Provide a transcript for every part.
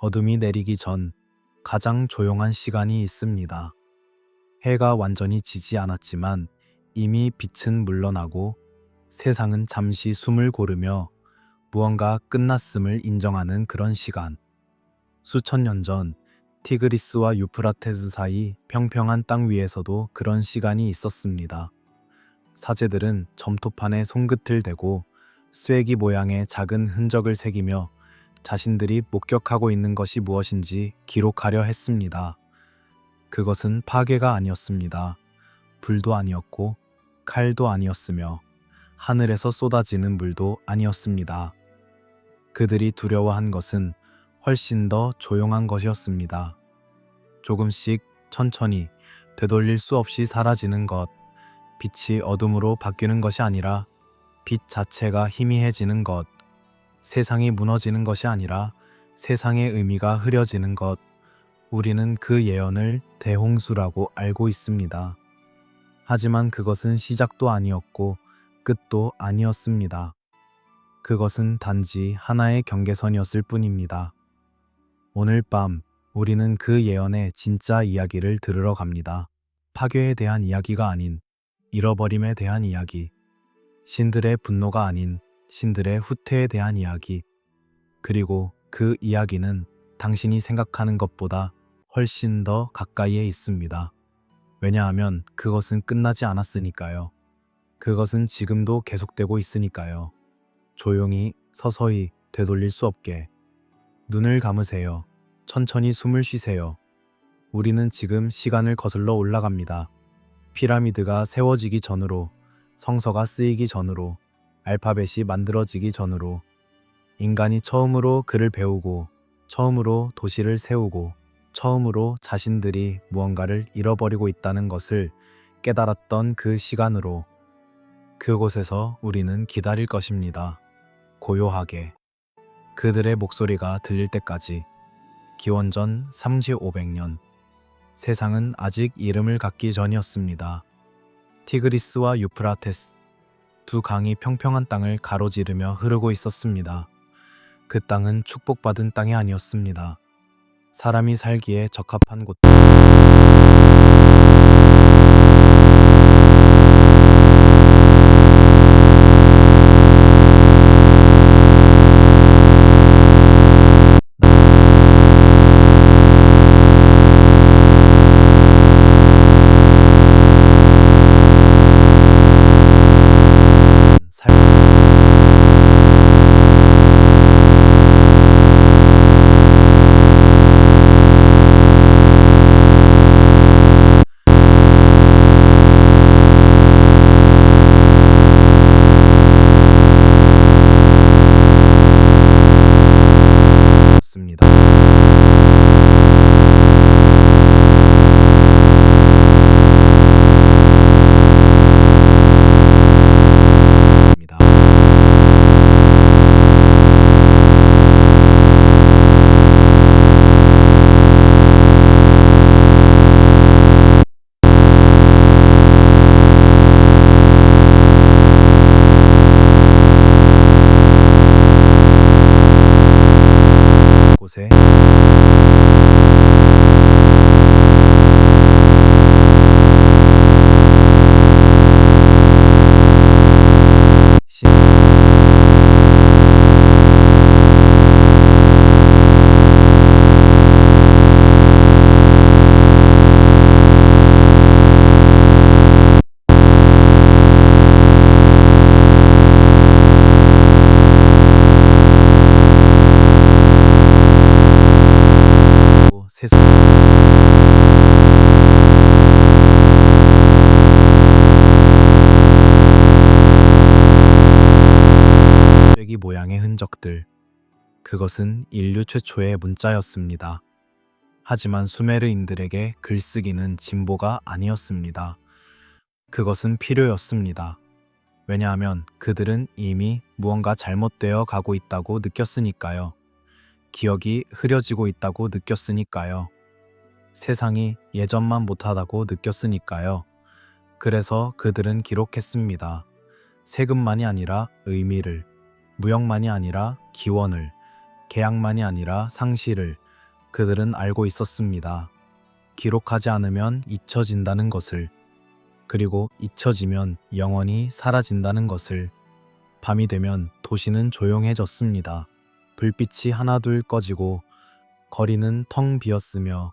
어둠이 내리기 전 가장 조용한 시간이 있습니다. 해가 완전히 지지 않았지만 이미 빛은 물러나고 세상은 잠시 숨을 고르며 무언가 끝났음을 인정하는 그런 시간. 수천 년 전 티그리스와 유프라테스 사이 평평한 땅 위에서도 그런 시간이 있었습니다. 사제들은 점토판에 손끝을 대고 쐐기 모양의 작은 흔적을 새기며 자신들이 목격하고 있는 것이 무엇인지 기록하려 했습니다. 그것은 파괴가 아니었습니다. 불도 아니었고 칼도 아니었으며 하늘에서 쏟아지는 물도 아니었습니다. 그들이 두려워한 것은 훨씬 더 조용한 것이었습니다. 조금씩 천천히 되돌릴 수 없이 사라지는 것, 빛이 어둠으로 바뀌는 것이 아니라 빛 자체가 희미해지는 것, 세상이 무너지는 것이 아니라 세상의 의미가 흐려지는 것. 우리는 그 예언을 대홍수라고 알고 있습니다. 하지만 그것은 시작도 아니었고 끝도 아니었습니다. 그것은 단지 하나의 경계선이었을 뿐입니다. 오늘 밤 우리는 그 예언의 진짜 이야기를 들으러 갑니다. 파괴에 대한 이야기가 아닌 잃어버림에 대한 이야기, 신들의 분노가 아닌 신들의 후퇴에 대한 이야기, 그리고 그 이야기는 당신이 생각하는 것보다 훨씬 더 가까이에 있습니다. 왜냐하면 그것은 끝나지 않았으니까요. 그것은 지금도 계속되고 있으니까요. 조용히 서서히 되돌릴 수 없게. 눈을 감으세요. 천천히 숨을 쉬세요. 우리는 지금 시간을 거슬러 올라갑니다. 피라미드가 세워지기 전으로, 성서가 쓰이기 전으로, 알파벳이 만들어지기 전으로, 인간이 처음으로 글을 배우고, 처음으로 도시를 세우고, 처음으로 자신들이 무언가를 잃어버리고 있다는 것을 깨달았던 그 시간으로. 그곳에서 우리는 기다릴 것입니다. 고요하게. 그들의 목소리가 들릴 때까지. 기원전 3500년. 세상은 아직 이름을 갖기 전이었습니다. 티그리스와 유프라테스, 두 강이 평평한 땅을 가로지르며 흐르고 있었습니다. 그 땅은 축복받은 땅이 아니었습니다. 사람이 살기에 적합한 곳. 습니다. 곳에 신 세상 쐐기 모양의 흔적들. 그것은 인류 최초의 문자였습니다. 하지만 수메르인들에게 글쓰기는 진보가 아니었습니다. 그것은 필요였습니다. 왜냐하면 그들은 이미 무언가 잘못되어 가고 있다고 느꼈으니까요. 기억이 흐려지고 있다고 느꼈으니까요. 세상이 예전만 못하다고 느꼈으니까요. 그래서 그들은 기록했습니다. 세금만이 아니라 의미를, 무역만이 아니라 기원을, 계약만이 아니라 상실을, 그들은 알고 있었습니다. 기록하지 않으면 잊혀진다는 것을, 그리고 잊혀지면 영원히 사라진다는 것을. 밤이 되면 도시는 조용해졌습니다. 불빛이 하나둘 꺼지고 거리는 텅 비었으며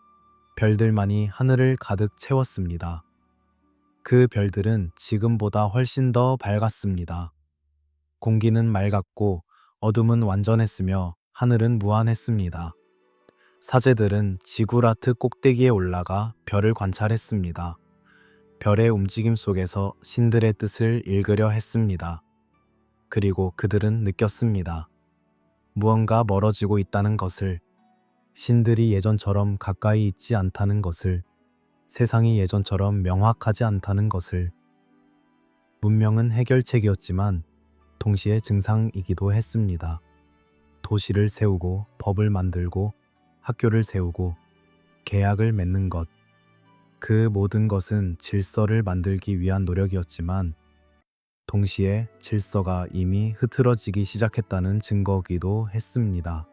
별들만이 하늘을 가득 채웠습니다. 그 별들은 지금보다 훨씬 더 밝았습니다. 공기는 맑았고 어둠은 완전했으며 하늘은 무한했습니다. 사제들은 지구라트 꼭대기에 올라가 별을 관찰했습니다. 별의 움직임 속에서 신들의 뜻을 읽으려 했습니다. 그리고 그들은 느꼈습니다. 무언가 멀어지고 있다는 것을, 신들이 예전처럼 가까이 있지 않다는 것을, 세상이 예전처럼 명확하지 않다는 것을. 문명은 해결책이었지만 동시에 증상이기도 했습니다. 도시를 세우고 법을 만들고 학교를 세우고 계약을 맺는 것. 그 모든 것은 질서를 만들기 위한 노력이었지만 동시에 질서가 이미 흐트러지기 시작했다는 증거이기도 했습니다.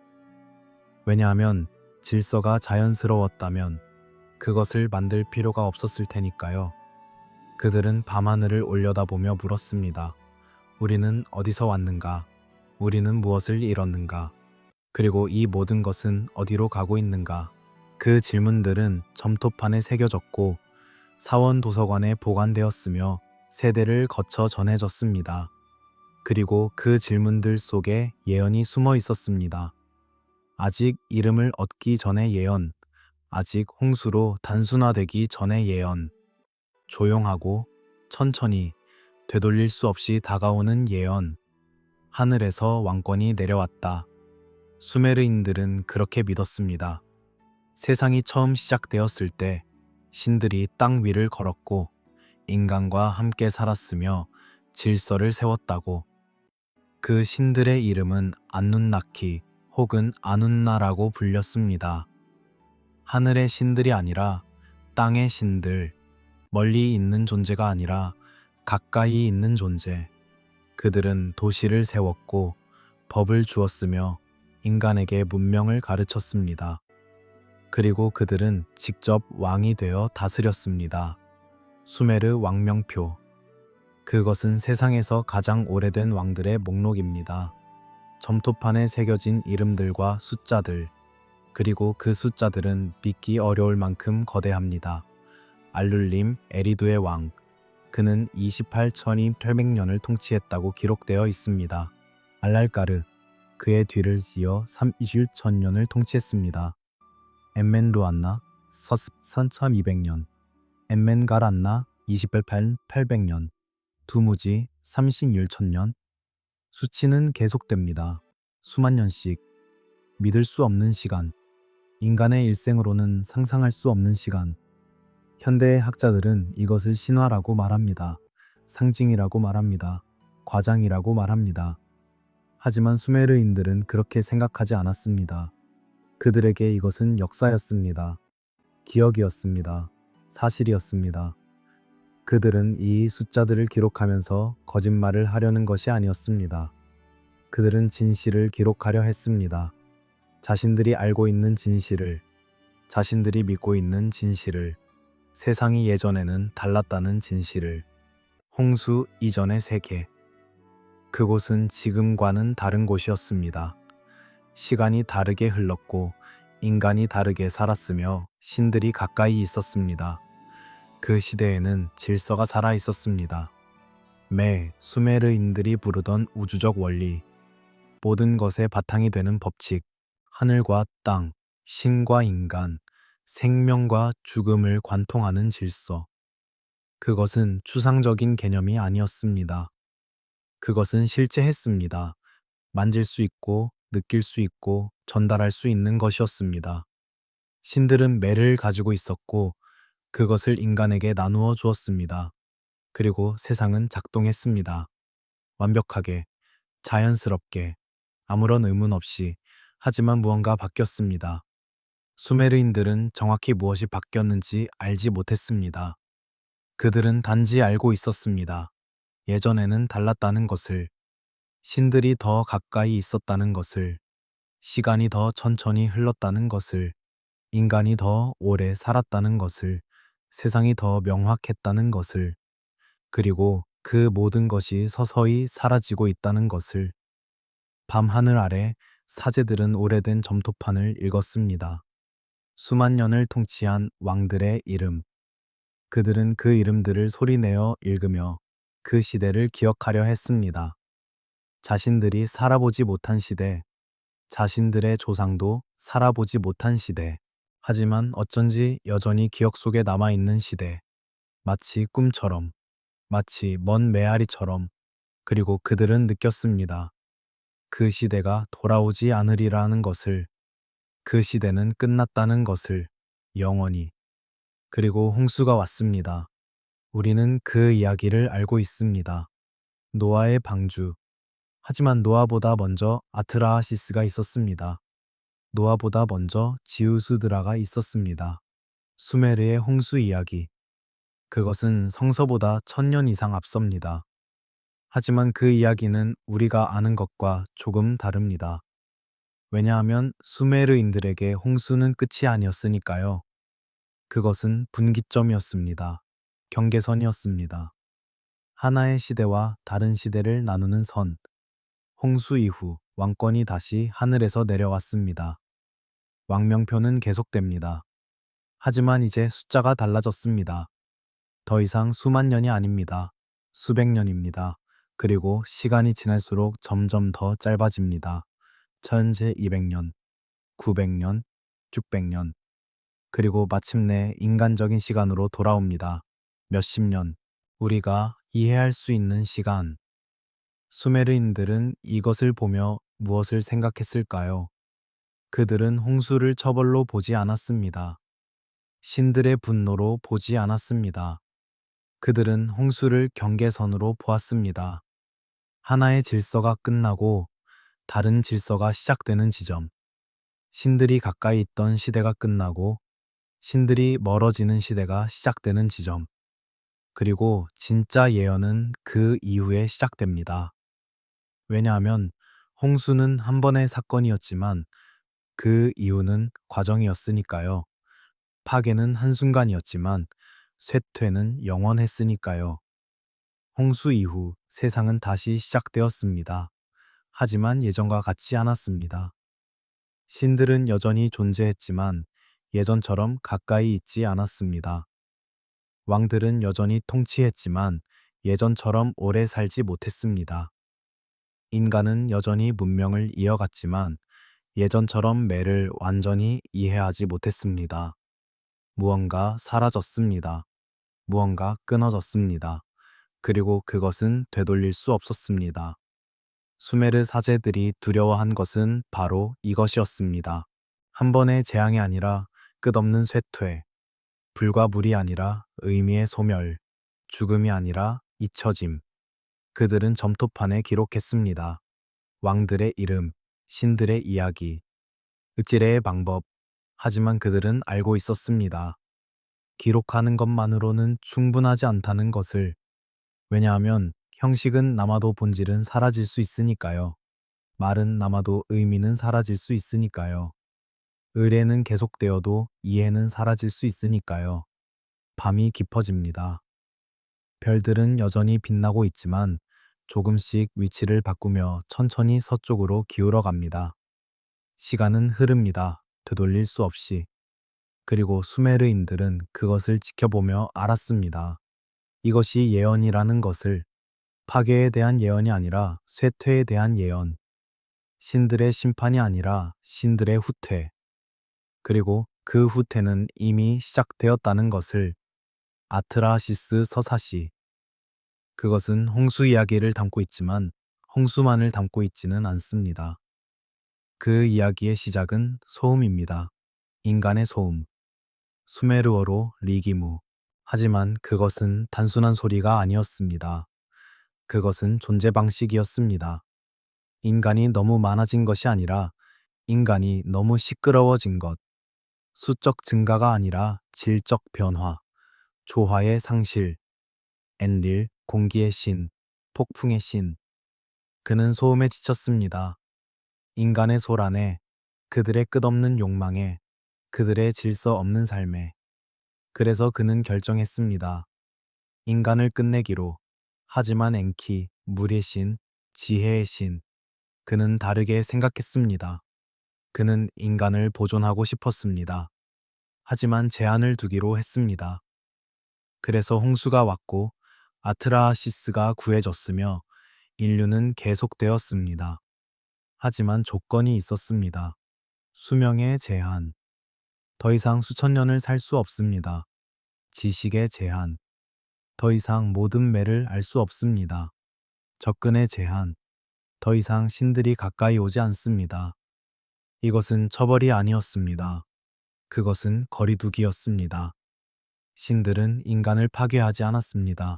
왜냐하면 질서가 자연스러웠다면 그것을 만들 필요가 없었을 테니까요. 그들은 밤하늘을 올려다보며 물었습니다. 우리는 어디서 왔는가? 우리는 무엇을 잃었는가? 그리고 이 모든 것은 어디로 가고 있는가? 그 질문들은 점토판에 새겨졌고 사원 도서관에 보관되었으며 세대를 거쳐 전해졌습니다. 그리고 그 질문들 속에 예언이 숨어 있었습니다. 아직 이름을 얻기 전의 예언, 아직 홍수로 단순화되기 전의 예언, 조용하고 천천히 되돌릴 수 없이 다가오는 예언. 하늘에서 왕권이 내려왔다. 수메르인들은 그렇게 믿었습니다. 세상이 처음 시작되었을 때 신들이 땅 위를 걸었고 인간과 함께 살았으며 질서를 세웠다고. 그 신들의 이름은 안눈나키 혹은 아눈나라고 불렸습니다. 하늘의 신들이 아니라 땅의 신들, 멀리 있는 존재가 아니라 가까이 있는 존재. 그들은 도시를 세웠고 법을 주었으며 인간에게 문명을 가르쳤습니다. 그리고 그들은 직접 왕이 되어 다스렸습니다. 수메르 왕명표. 그것은 세상에서 가장 오래된 왕들의 목록입니다. 점토판에 새겨진 이름들과 숫자들, 그리고 그 숫자들은 믿기 어려울 만큼 거대합니다. 알룰림 에리두의 왕, 그는 28,800년을 통치했다고 기록되어 있습니다. 알랄까르, 그의 뒤를 이어 31,000년을 통치했습니다. 엠멘루안나, 서습선 1200년, 엠멘가란나 28,800년, 두무지 36,000년. 수치는 계속됩니다. 수만 년씩. 믿을 수 없는 시간. 인간의 일생으로는 상상할 수 없는 시간. 현대의 학자들은 이것을 신화라고 말합니다. 상징이라고 말합니다. 과장이라고 말합니다. 하지만 수메르인들은 그렇게 생각하지 않았습니다. 그들에게 이것은 역사였습니다. 기억이었습니다. 사실이었습니다. 그들은 이 숫자들을 기록하면서 거짓말을 하려는 것이 아니었습니다. 그들은 진실을 기록하려 했습니다. 자신들이 알고 있는 진실을, 자신들이 믿고 있는 진실을, 세상이 예전에는 달랐다는 진실을. 홍수 이전의 세계. 그곳은 지금과는 다른 곳이었습니다. 시간이 다르게 흘렀고 인간이 다르게 살았으며 신들이 가까이 있었습니다. 그 시대에는 질서가 살아 있었습니다. 수메르인들이 부르던 우주적 원리, 모든 것의 바탕이 되는 법칙, 하늘과 땅, 신과 인간, 생명과 죽음을 관통하는 질서. 그것은 추상적인 개념이 아니었습니다. 그것은 실제했습니다. 만질 수 있고 느낄 수 있고 전달할 수 있는 것이었습니다. 신들은 매를 가지고 있었고 그것을 인간에게 나누어 주었습니다. 그리고 세상은 작동했습니다. 완벽하게, 자연스럽게, 아무런 의문 없이. 하지만 무언가 바뀌었습니다. 수메르인들은 정확히 무엇이 바뀌었는지 알지 못했습니다. 그들은 단지 알고 있었습니다. 예전에는 달랐다는 것을, 신들이 더 가까이 있었다는 것을, 시간이 더 천천히 흘렀다는 것을. 인간이 더 오래 살았다는 것을, 세상이 더 명확했다는 것을, 그리고 그 모든 것이 서서히 사라지고 있다는 것을. 밤하늘 아래 사제들은 오래된 점토판을 읽었습니다. 수만 년을 통치한 왕들의 이름. 그들은 그 이름들을 소리내어 읽으며 그 시대를 기억하려 했습니다. 자신들이 살아보지 못한 시대, 자신들의 조상도 살아보지 못한 시대. 하지만 어쩐지 여전히 기억 속에 남아있는 시대. 마치 꿈처럼, 마치 먼 메아리처럼. 그리고 그들은 느꼈습니다. 그 시대가 돌아오지 않으리라는 것을, 그 시대는 끝났다는 것을, 영원히. 그리고 홍수가 왔습니다. 우리는 그 이야기를 알고 있습니다. 노아의 방주. 하지만 노아보다 먼저 아트라하시스가 있었습니다. 노아보다 먼저 지우스드라가 있었습니다. 수메르의 홍수 이야기. 그것은 성서보다 1000년 이상 앞섭니다. 하지만 그 이야기는 우리가 아는 것과 조금 다릅니다. 왜냐하면 수메르인들에게 홍수는 끝이 아니었으니까요. 그것은 분기점이었습니다. 경계선이었습니다. 하나의 시대와 다른 시대를 나누는 선. 홍수 이후 왕권이 다시 하늘에서 내려왔습니다. 왕명표는 계속됩니다. 하지만 이제 숫자가 달라졌습니다. 더 이상 수만 년이 아닙니다. 수백 년입니다. 그리고 시간이 지날수록 점점 더 짧아집니다. 천재 200년, 900년, 600년. 그리고 마침내 인간적인 시간으로 돌아옵니다. 몇십 년. 우리가 이해할 수 있는 시간. 수메르인들은 이것을 보며 무엇을 생각했을까요? 그들은 홍수를 처벌로 보지 않았습니다. 신들의 분노로 보지 않았습니다. 그들은 홍수를 경계선으로 보았습니다. 하나의 질서가 끝나고 다른 질서가 시작되는 지점. 신들이 가까이 있던 시대가 끝나고 신들이 멀어지는 시대가 시작되는 지점. 그리고 진짜 예언은 그 이후에 시작됩니다. 왜냐하면 홍수는 한 번의 사건이었지만 그 이유는 과정이었으니까요. 파괴는 한순간이었지만 쇠퇴는 영원했으니까요. 홍수 이후 세상은 다시 시작되었습니다. 하지만 예전과 같지 않았습니다. 신들은 여전히 존재했지만 예전처럼 가까이 있지 않았습니다. 왕들은 여전히 통치했지만 예전처럼 오래 살지 못했습니다. 인간은 여전히 문명을 이어갔지만 예전처럼 매를 완전히 이해하지 못했습니다. 무언가 사라졌습니다. 무언가 끊어졌습니다. 그리고 그것은 되돌릴 수 없었습니다. 수메르 사제들이 두려워한 것은 바로 이것이었습니다. 한 번의 재앙이 아니라 끝없는 쇠퇴, 불과 물이 아니라 의미의 소멸, 죽음이 아니라 잊혀짐. 그들은 점토판에 기록했습니다. 왕들의 이름, 신들의 이야기, 으찌레의 방법. 하지만 그들은 알고 있었습니다. 기록하는 것만으로는 충분하지 않다는 것을. 왜냐하면 형식은 남아도 본질은 사라질 수 있으니까요. 말은 남아도 의미는 사라질 수 있으니까요. 의례는 계속되어도 이해는 사라질 수 있으니까요. 밤이 깊어집니다. 별들은 여전히 빛나고 있지만 조금씩 위치를 바꾸며 천천히 서쪽으로 기울어 갑니다. 시간은 흐릅니다. 되돌릴 수 없이. 그리고 수메르인들은 그것을 지켜보며 알았습니다. 이것이 예언이라는 것을. 파괴에 대한 예언이 아니라 쇠퇴에 대한 예언. 신들의 심판이 아니라 신들의 후퇴. 그리고 그 후퇴는 이미 시작되었다는 것을. 아트라시스 서사시. 그것은 홍수 이야기를 담고 있지만 홍수만을 담고 있지는 않습니다. 그 이야기의 시작은 소음입니다. 인간의 소음. 수메르어로 리기무. 하지만 그것은 단순한 소리가 아니었습니다. 그것은 존재 방식이었습니다. 인간이 너무 많아진 것이 아니라 인간이 너무 시끄러워진 것. 수적 증가가 아니라 질적 변화. 조화의 상실. 엔릴, 공기의 신, 폭풍의 신. 그는 소음에 지쳤습니다. 인간의 소란에, 그들의 끝없는 욕망에, 그들의 질서 없는 삶에. 그래서 그는 결정했습니다. 인간을 끝내기로. 하지만 엔키, 물의 신, 지혜의 신, 그는 다르게 생각했습니다. 그는 인간을 보존하고 싶었습니다. 하지만 제한을 두기로 했습니다. 그래서 홍수가 왔고 아트라시스가 구해졌으며 인류는 계속되었습니다. 하지만 조건이 있었습니다. 수명의 제한. 더 이상 수천 년을 살 수 없습니다. 지식의 제한. 더 이상 모든 매를 알 수 없습니다. 접근의 제한. 더 이상 신들이 가까이 오지 않습니다. 이것은 처벌이 아니었습니다. 그것은 거리두기였습니다. 신들은 인간을 파괴하지 않았습니다.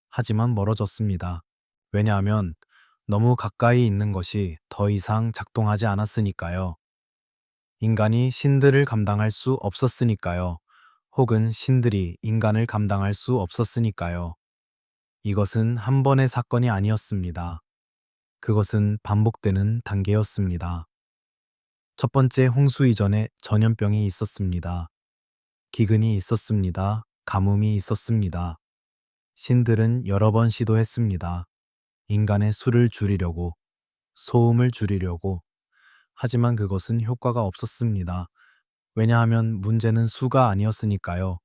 하지만 멀어졌습니다. 왜냐하면 너무 가까이 있는 것이 더 이상 작동하지 않았으니까요. 인간이 신들을 감당할 수 없었으니까요. 혹은 신들이 인간을 감당할 수 없었으니까요. 이것은 한 번의 사건이 아니었습니다. 그것은 반복되는 단계였습니다. 첫 번째 홍수 이전에 전염병이 있었습니다. 기근이 있었습니다. 가뭄이 있었습니다. 신들은 여러 번 시도했습니다. 인간의 수를 줄이려고, 소음을 줄이려고. 하지만 그것은 효과가 없었습니다. 왜냐하면 문제는 수가 아니었으니까요.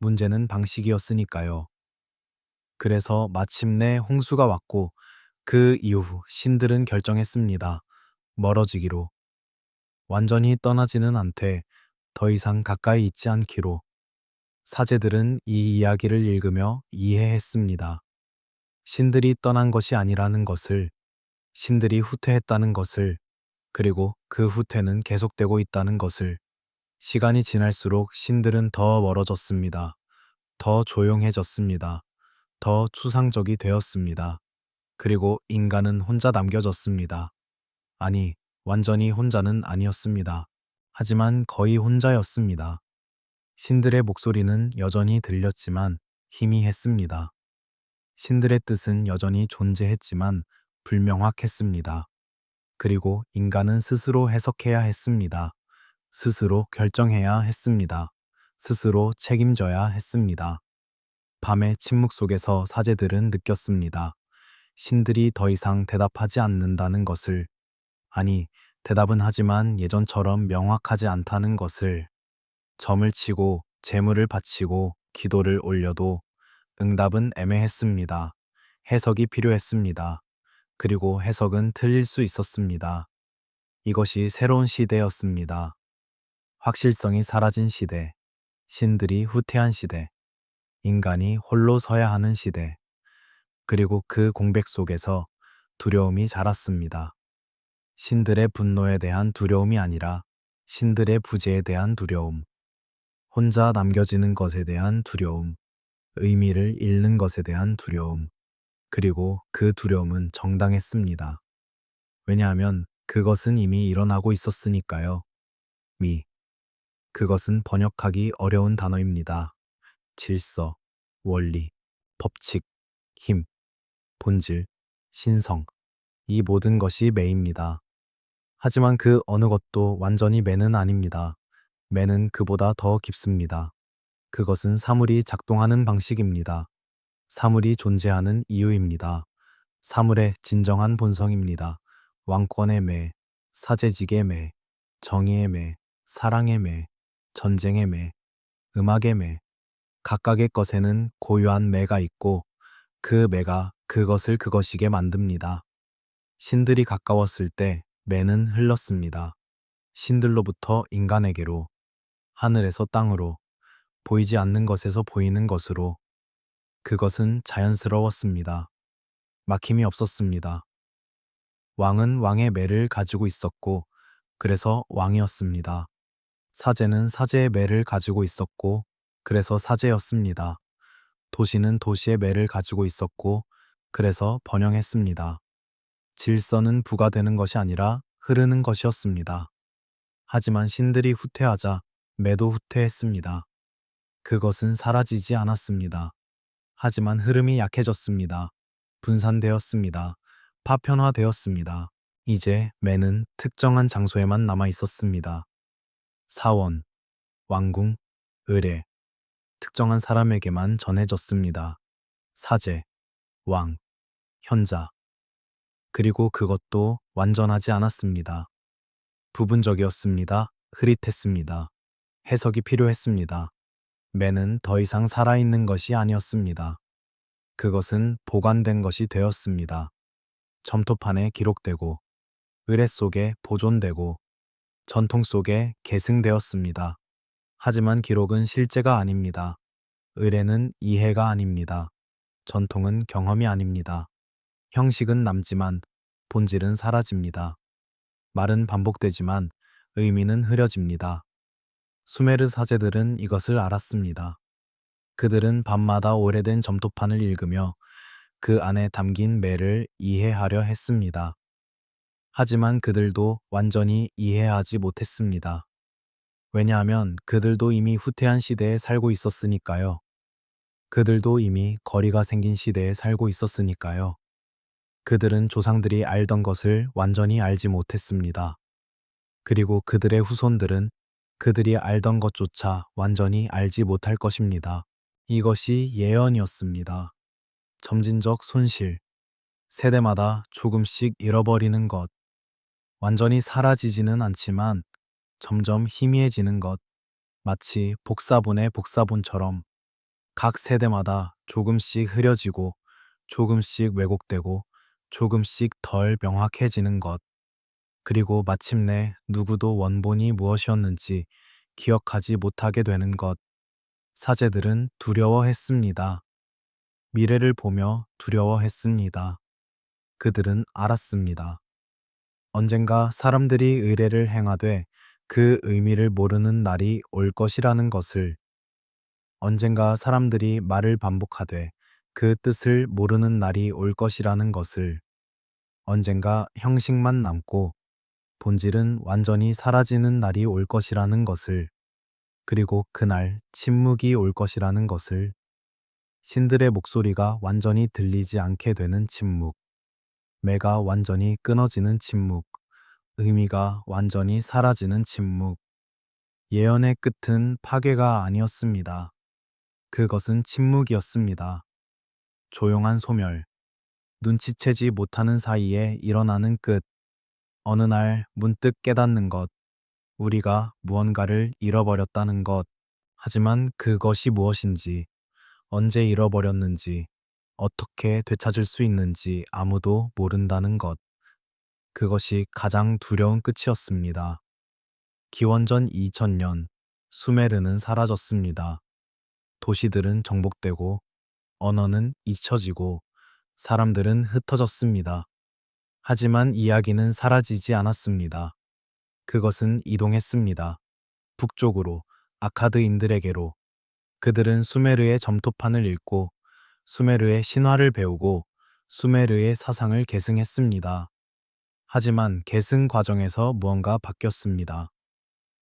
문제는 방식이었으니까요. 그래서 마침내 홍수가 왔고 그 이후 신들은 결정했습니다. 멀어지기로. 완전히 떠나지는 않되 더 이상 가까이 있지 않기로. 사제들은 이 이야기를 읽으며 이해했습니다. 신들이 떠난 것이 아니라는 것을, 신들이 후퇴했다는 것을, 그리고 그 후퇴는 계속되고 있다는 것을. 시간이 지날수록 신들은 더 멀어졌습니다. 더 조용해졌습니다. 더 추상적이 되었습니다. 그리고 인간은 혼자 남겨졌습니다. 아니, 완전히 혼자는 아니었습니다. 하지만 거의 혼자였습니다. 신들의 목소리는 여전히 들렸지만 희미했습니다. 신들의 뜻은 여전히 존재했지만 불명확했습니다. 그리고 인간은 스스로 해석해야 했습니다. 스스로 결정해야 했습니다. 스스로 책임져야 했습니다. 밤의 침묵 속에서 사제들은 느꼈습니다. 신들이 더 이상 대답하지 않는다는 것을, 아니, 대답은 하지만 예전처럼 명확하지 않다는 것을. 점을 치고 제물을 바치고 기도를 올려도 응답은 애매했습니다. 해석이 필요했습니다. 그리고 해석은 틀릴 수 있었습니다. 이것이 새로운 시대였습니다. 확실성이 사라진 시대, 신들이 후퇴한 시대, 인간이 홀로 서야 하는 시대, 그리고 그 공백 속에서 두려움이 자랐습니다. 신들의 분노에 대한 두려움이 아니라 신들의 부재에 대한 두려움, 혼자 남겨지는 것에 대한 두려움, 의미를 잃는 것에 대한 두려움, 그리고 그 두려움은 정당했습니다. 왜냐하면 그것은 이미 일어나고 있었으니까요. 그것은 번역하기 어려운 단어입니다. 질서, 원리, 법칙, 힘, 본질, 신성. 이 모든 것이 매입니다. 하지만 그 어느 것도 완전히 매는 아닙니다. 매는 그보다 더 깊습니다. 그것은 사물이 작동하는 방식입니다. 사물이 존재하는 이유입니다. 사물의 진정한 본성입니다. 왕권의 매, 사제직의 매, 정의의 매, 사랑의 매, 전쟁의 매, 음악의 매. 각각의 것에는 고유한 매가 있고 그 매가 그것을 그것이게 만듭니다. 신들이 가까웠을 때 매는 흘렀습니다. 신들로부터 인간에게로, 하늘에서 땅으로, 보이지 않는 것에서 보이는 것으로. 그것은 자연스러웠습니다. 막힘이 없었습니다. 왕은 왕의 매를 가지고 있었고, 그래서 왕이었습니다. 사제는 사제의 매를 가지고 있었고, 그래서 사제였습니다. 도시는 도시의 매를 가지고 있었고, 그래서 번영했습니다. 질서는 부과되는 것이 아니라 흐르는 것이었습니다. 하지만 신들이 후퇴하자 매도 후퇴했습니다. 그것은 사라지지 않았습니다. 하지만 흐름이 약해졌습니다. 분산되었습니다. 파편화되었습니다. 이제 매는 특정한 장소에만 남아 있었습니다. 사원, 왕궁, 의뢰, 특정한 사람에게만 전해졌습니다. 사제, 왕, 현자. 그리고 그것도 완전하지 않았습니다. 부분적이었습니다. 흐릿했습니다. 해석이 필요했습니다. 매는 더 이상 살아있는 것이 아니었습니다. 그것은 보관된 것이 되었습니다. 점토판에 기록되고, 의뢰 속에 보존되고, 전통 속에 계승되었습니다. 하지만 기록은 실제가 아닙니다. 의뢰는 이해가 아닙니다. 전통은 경험이 아닙니다. 형식은 남지만 본질은 사라집니다. 말은 반복되지만 의미는 흐려집니다. 수메르 사제들은 이것을 알았습니다. 그들은 밤마다 오래된 점토판을 읽으며 그 안에 담긴 매를 이해하려 했습니다. 하지만 그들도 완전히 이해하지 못했습니다. 왜냐하면 그들도 이미 후퇴한 시대에 살고 있었으니까요. 그들도 이미 거리가 생긴 시대에 살고 있었으니까요. 그들은 조상들이 알던 것을 완전히 알지 못했습니다. 그리고 그들의 후손들은 그들이 알던 것조차 완전히 알지 못할 것입니다. 이것이 예언이었습니다. 점진적 손실, 세대마다 조금씩 잃어버리는 것, 완전히 사라지지는 않지만 점점 희미해지는 것, 마치 복사본의 복사본처럼 각 세대마다 조금씩 흐려지고 조금씩 왜곡되고 조금씩 덜 명확해지는 것, 그리고 마침내 누구도 원본이 무엇이었는지 기억하지 못하게 되는 것. 사제들은 두려워했습니다. 미래를 보며 두려워했습니다. 그들은 알았습니다. 언젠가 사람들이 의례를 행하되 그 의미를 모르는 날이 올 것이라는 것을, 언젠가 사람들이 말을 반복하되 그 뜻을 모르는 날이 올 것이라는 것을, 언젠가 형식만 남고 본질은 완전히 사라지는 날이 올 것이라는 것을, 그리고 그날 침묵이 올 것이라는 것을, 신들의 목소리가 완전히 들리지 않게 되는 침묵, 매가 완전히 끊어지는 침묵, 의미가 완전히 사라지는 침묵. 예언의 끝은 파괴가 아니었습니다. 그것은 침묵이었습니다. 조용한 소멸, 눈치채지 못하는 사이에 일어나는 끝. 어느 날 문득 깨닫는 것, 우리가 무언가를 잃어버렸다는 것. 하지만 그것이 무엇인지, 언제 잃어버렸는지, 어떻게 되찾을 수 있는지 아무도 모른다는 것. 그것이 가장 두려운 끝이었습니다. 기원전 2000년, 수메르는 사라졌습니다. 도시들은 정복되고, 언어는 잊혀지고, 사람들은 흩어졌습니다. 하지만 이야기는 사라지지 않았습니다. 그것은 이동했습니다. 북쪽으로, 아카드인들에게로. 그들은 수메르의 점토판을 읽고, 수메르의 신화를 배우고, 수메르의 사상을 계승했습니다. 하지만 계승 과정에서 무언가 바뀌었습니다.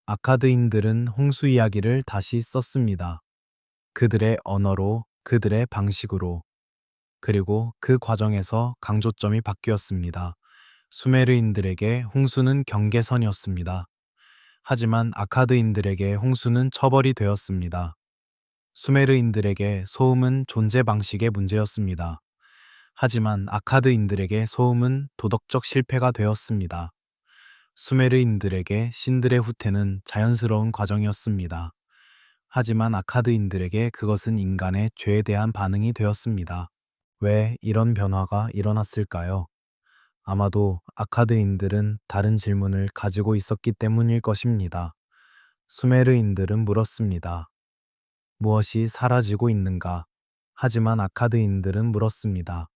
아카드인들은 홍수 이야기를 다시 썼습니다. 그들의 언어로, 그들의 방식으로. 그리고 그 과정에서 강조점이 바뀌었습니다. 수메르인들에게 홍수는 경계선이었습니다. 하지만 아카드인들에게 홍수는 처벌이 되었습니다. 수메르인들에게 소음은 존재 방식의 문제였습니다. 하지만 아카드인들에게 소음은 도덕적 실패가 되었습니다. 수메르인들에게 신들의 후퇴는 자연스러운 과정이었습니다. 하지만 아카드인들에게 그것은 인간의 죄에 대한 반응이 되었습니다. 왜 이런 변화가 일어났을까요? 아마도 아카드인들은 다른 질문을 가지고 있었기 때문일 것입니다. 수메르인들은 물었습니다. 무엇이 사라지고 있는가? 하지만 아카드인들은 물었습니다.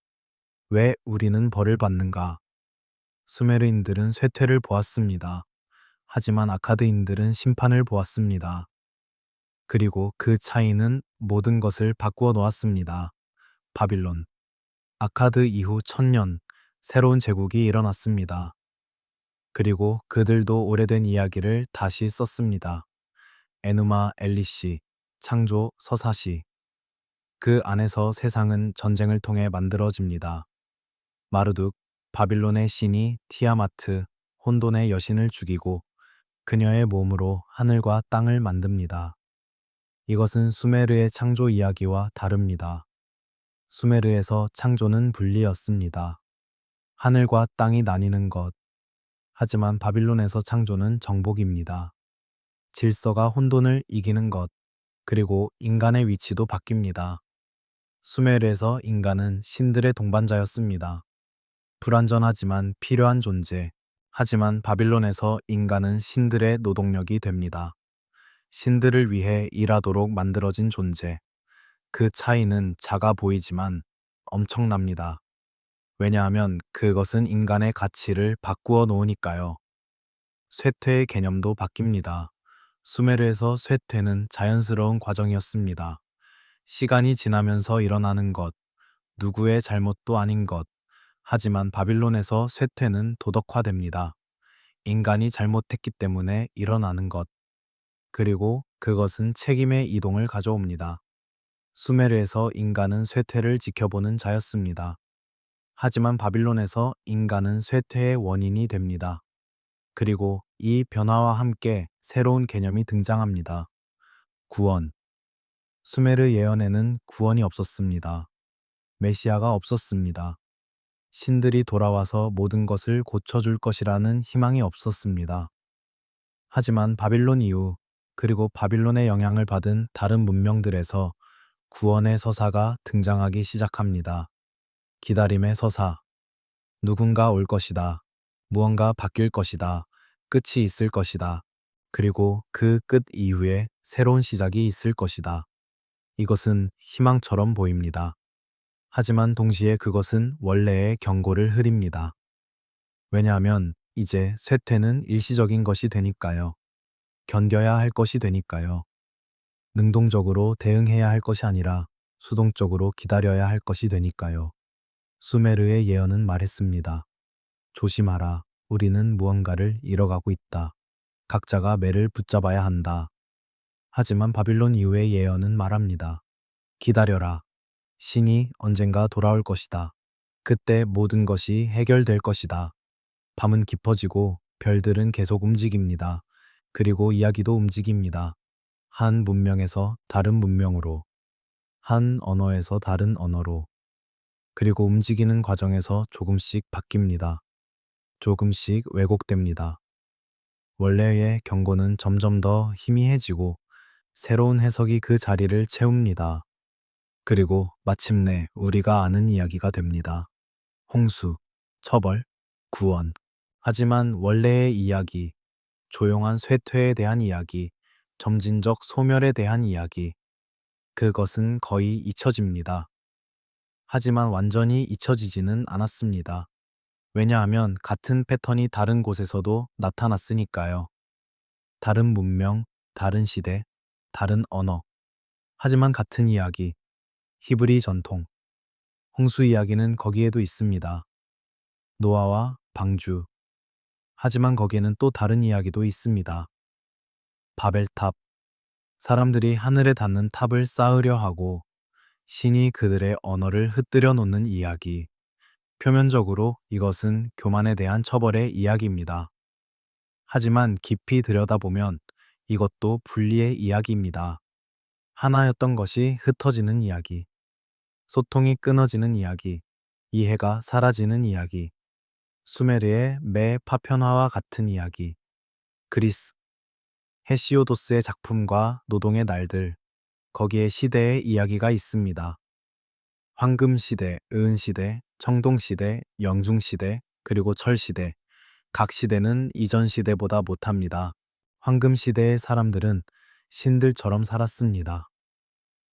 왜 우리는 벌을 받는가? 수메르인들은 쇠퇴를 보았습니다. 하지만 아카드인들은 심판을 보았습니다. 그리고 그 차이는 모든 것을 바꾸어 놓았습니다. 바빌론. 아카드 이후 1000년, 새로운 제국이 일어났습니다. 그리고 그들도 오래된 이야기를 다시 썼습니다. 에누마 엘리시, 창조 서사시. 그 안에서 세상은 전쟁을 통해 만들어집니다. 마르둑, 바빌론의 신이 티아마트, 혼돈의 여신을 죽이고 그녀의 몸으로 하늘과 땅을 만듭니다. 이것은 수메르의 창조 이야기와 다릅니다. 수메르에서 창조는 분리였습니다. 하늘과 땅이 나뉘는 것. 하지만 바빌론에서 창조는 정복입니다. 질서가 혼돈을 이기는 것. 그리고 인간의 위치도 바뀝니다. 수메르에서 인간은 신들의 동반자였습니다. 불완전하지만 필요한 존재. 하지만 바빌론에서 인간은 신들의 노동력이 됩니다. 신들을 위해 일하도록 만들어진 존재. 그 차이는 작아 보이지만 엄청납니다. 왜냐하면 그것은 인간의 가치를 바꾸어 놓으니까요. 쇠퇴의 개념도 바뀝니다. 수메르에서 쇠퇴는 자연스러운 과정이었습니다. 시간이 지나면서 일어나는 것, 누구의 잘못도 아닌 것. 하지만 바빌론에서 쇠퇴는 도덕화됩니다. 인간이 잘못했기 때문에 일어나는 것. 그리고 그것은 책임의 이동을 가져옵니다. 수메르에서 인간은 쇠퇴를 지켜보는 자였습니다. 하지만 바빌론에서 인간은 쇠퇴의 원인이 됩니다. 그리고 이 변화와 함께 새로운 개념이 등장합니다. 구원. 수메르 예언에는 구원이 없었습니다. 메시아가 없었습니다. 신들이 돌아와서 모든 것을 고쳐줄 것이라는 희망이 없었습니다. 하지만 바빌론 이후, 그리고 바빌론의 영향을 받은 다른 문명들에서 구원의 서사가 등장하기 시작합니다. 기다림의 서사. 누군가 올 것이다. 무언가 바뀔 것이다. 끝이 있을 것이다. 그리고 그 끝 이후에 새로운 시작이 있을 것이다. 이것은 희망처럼 보입니다. 하지만 동시에 그것은 원래의 경고를 흐립니다. 왜냐하면 이제 쇠퇴는 일시적인 것이 되니까요. 견뎌야 할 것이 되니까요. 능동적으로 대응해야 할 것이 아니라 수동적으로 기다려야 할 것이 되니까요. 수메르의 예언은 말했습니다. 조심하라. 우리는 무언가를 잃어가고 있다. 각자가 매를 붙잡아야 한다. 하지만 바빌론 이후의 예언은 말합니다. 기다려라. 신이 언젠가 돌아올 것이다. 그때 모든 것이 해결될 것이다. 밤은 깊어지고 별들은 계속 움직입니다. 그리고 이야기도 움직입니다. 한 문명에서 다른 문명으로, 한 언어에서 다른 언어로, 그리고 움직이는 과정에서 조금씩 바뀝니다. 조금씩 왜곡됩니다. 원래의 경고는 점점 더 희미해지고 새로운 해석이 그 자리를 채웁니다. 그리고 마침내 우리가 아는 이야기가 됩니다. 홍수, 처벌, 구원. 하지만 원래의 이야기, 조용한 쇠퇴에 대한 이야기, 점진적 소멸에 대한 이야기, 그것은 거의 잊혀집니다. 하지만 완전히 잊혀지지는 않았습니다. 왜냐하면 같은 패턴이 다른 곳에서도 나타났으니까요. 다른 문명, 다른 시대, 다른 언어. 하지만 같은 이야기, 히브리 전통. 홍수 이야기는 거기에도 있습니다. 노아와 방주. 하지만 거기에는 또 다른 이야기도 있습니다. 바벨탑. 사람들이 하늘에 닿는 탑을 쌓으려 하고 신이 그들의 언어를 흩뜨려 놓는 이야기. 표면적으로 이것은 교만에 대한 처벌의 이야기입니다. 하지만 깊이 들여다보면 이것도 분리의 이야기입니다. 하나였던 것이 흩어지는 이야기. 소통이 끊어지는 이야기. 이해가 사라지는 이야기. 수메르의 매 파편화와 같은 이야기. 그리스. 헤시오도스의 작품과 노동의 날들. 거기에 시대의 이야기가 있습니다. 황금시대, 의은시대, 청동시대, 영중시대, 그리고 철시대. 각 시대는 이전 시대보다 못합니다. 황금시대의 사람들은 신들처럼 살았습니다.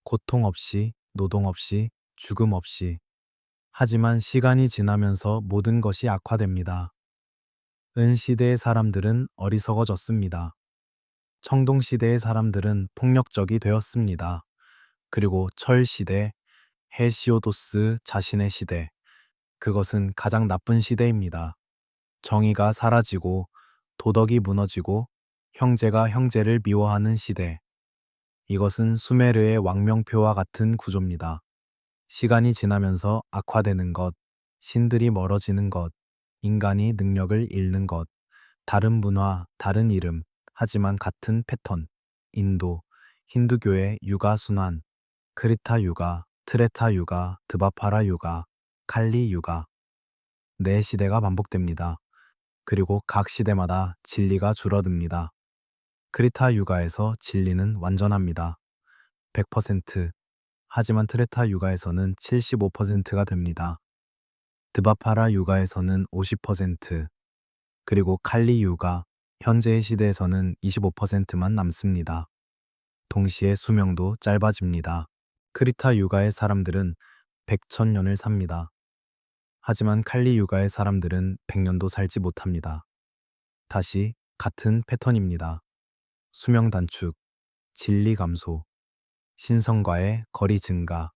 고통 없이, 노동 없이, 죽음 없이. 하지만 시간이 지나면서 모든 것이 악화됩니다. 은시대의 사람들은 어리석어졌습니다. 청동시대의 사람들은 폭력적이 되었습니다. 그리고 철시대, 헤시오도스 자신의 시대. 그것은 가장 나쁜 시대입니다. 정의가 사라지고 도덕이 무너지고 형제가 형제를 미워하는 시대. 이것은 수메르의 왕명표와 같은 구조입니다. 시간이 지나면서 악화되는 것, 신들이 멀어지는 것, 인간이 능력을 잃는 것, 다른 문화, 다른 이름, 하지만 같은 패턴, 인도, 힌두교의 유가 순환, 크리타 유가, 트레타 유가, 드바파라 유가, 칼리 유가, 네 시대가 반복됩니다. 그리고 각 시대마다 진리가 줄어듭니다. 크리타 유가에서 진리는 완전합니다. 100%. 하지만 트레타 유가에서는 75%가 됩니다. 드바파라 유가에서는 50%, 그리고 칼리 유가, 현재의 시대에서는 25%만 남습니다. 동시에 수명도 짧아집니다. 크리타 유가의 사람들은 100,000년을 삽니다. 하지만 칼리 유가의 사람들은 100년도 살지 못합니다. 다시 같은 패턴입니다. 수명 단축, 진리 감소, 신성과의 거리 증가,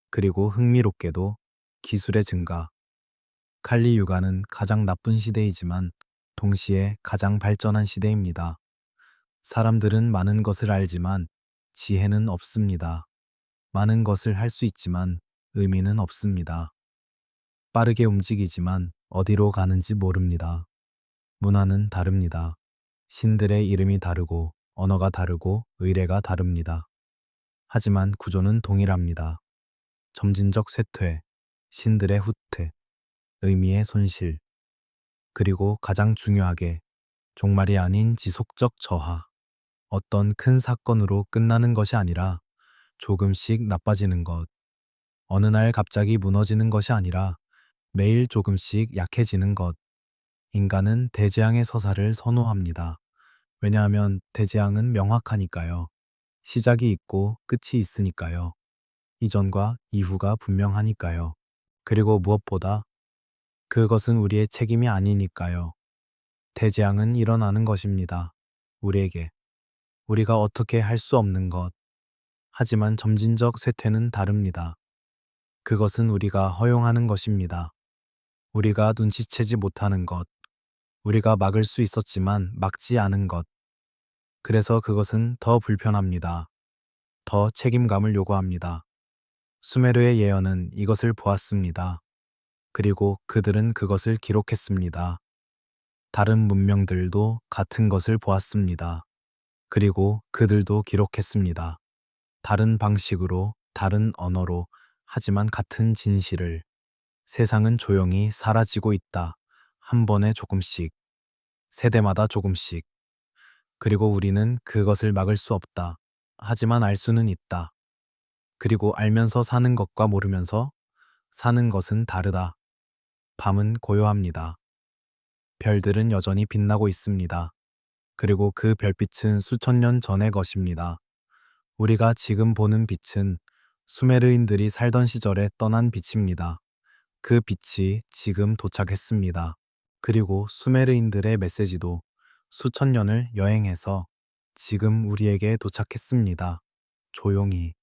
그리고 흥미롭게도 기술의 증가. 칼리 유가는 가장 나쁜 시대이지만 동시에 가장 발전한 시대입니다. 사람들은 많은 것을 알지만 지혜는 없습니다. 많은 것을 할 수 있지만 의미는 없습니다. 빠르게 움직이지만 어디로 가는지 모릅니다. 문화는 다릅니다. 신들의 이름이 다르고 언어가 다르고 의례가 다릅니다. 하지만 구조는 동일합니다. 점진적 쇠퇴, 신들의 후퇴, 의미의 손실, 그리고 가장 중요하게 종말이 아닌 지속적 저하. 어떤 큰 사건으로 끝나는 것이 아니라 조금씩 나빠지는 것. 어느 날 갑자기 무너지는 것이 아니라 매일 조금씩 약해지는 것. 인간은 대재앙의 서사를 선호합니다. 왜냐하면 대재앙은 명확하니까요. 시작이 있고 끝이 있으니까요. 이전과 이후가 분명하니까요. 그리고 무엇보다 그것은 우리의 책임이 아니니까요. 대재앙은 일어나는 것입니다. 우리에게. 우리가 어떻게 할 수 없는 것. 하지만 점진적 쇠퇴는 다릅니다. 그것은 우리가 허용하는 것입니다. 우리가 눈치채지 못하는 것. 우리가 막을 수 있었지만 막지 않은 것. 그래서 그것은 더 불편합니다. 더 책임감을 요구합니다. 수메르의 예언은 이것을 보았습니다. 그리고 그들은 그것을 기록했습니다. 다른 문명들도 같은 것을 보았습니다. 그리고 그들도 기록했습니다. 다른 방식으로, 다른 언어로, 하지만 같은 진실을. 세상은 조용히 사라지고 있다. 한 번에 조금씩, 세대마다 조금씩. 그리고 우리는 그것을 막을 수 없다. 하지만 알 수는 있다. 그리고 알면서 사는 것과 모르면서 사는 것은 다르다. 밤은 고요합니다. 별들은 여전히 빛나고 있습니다. 그리고 그 별빛은 수천 년 전의 것입니다. 우리가 지금 보는 빛은 수메르인들이 살던 시절에 떠난 빛입니다. 그 빛이 지금 도착했습니다. 그리고 수메르인들의 메시지도 수천 년을 여행해서 지금 우리에게 도착했습니다. 조용히,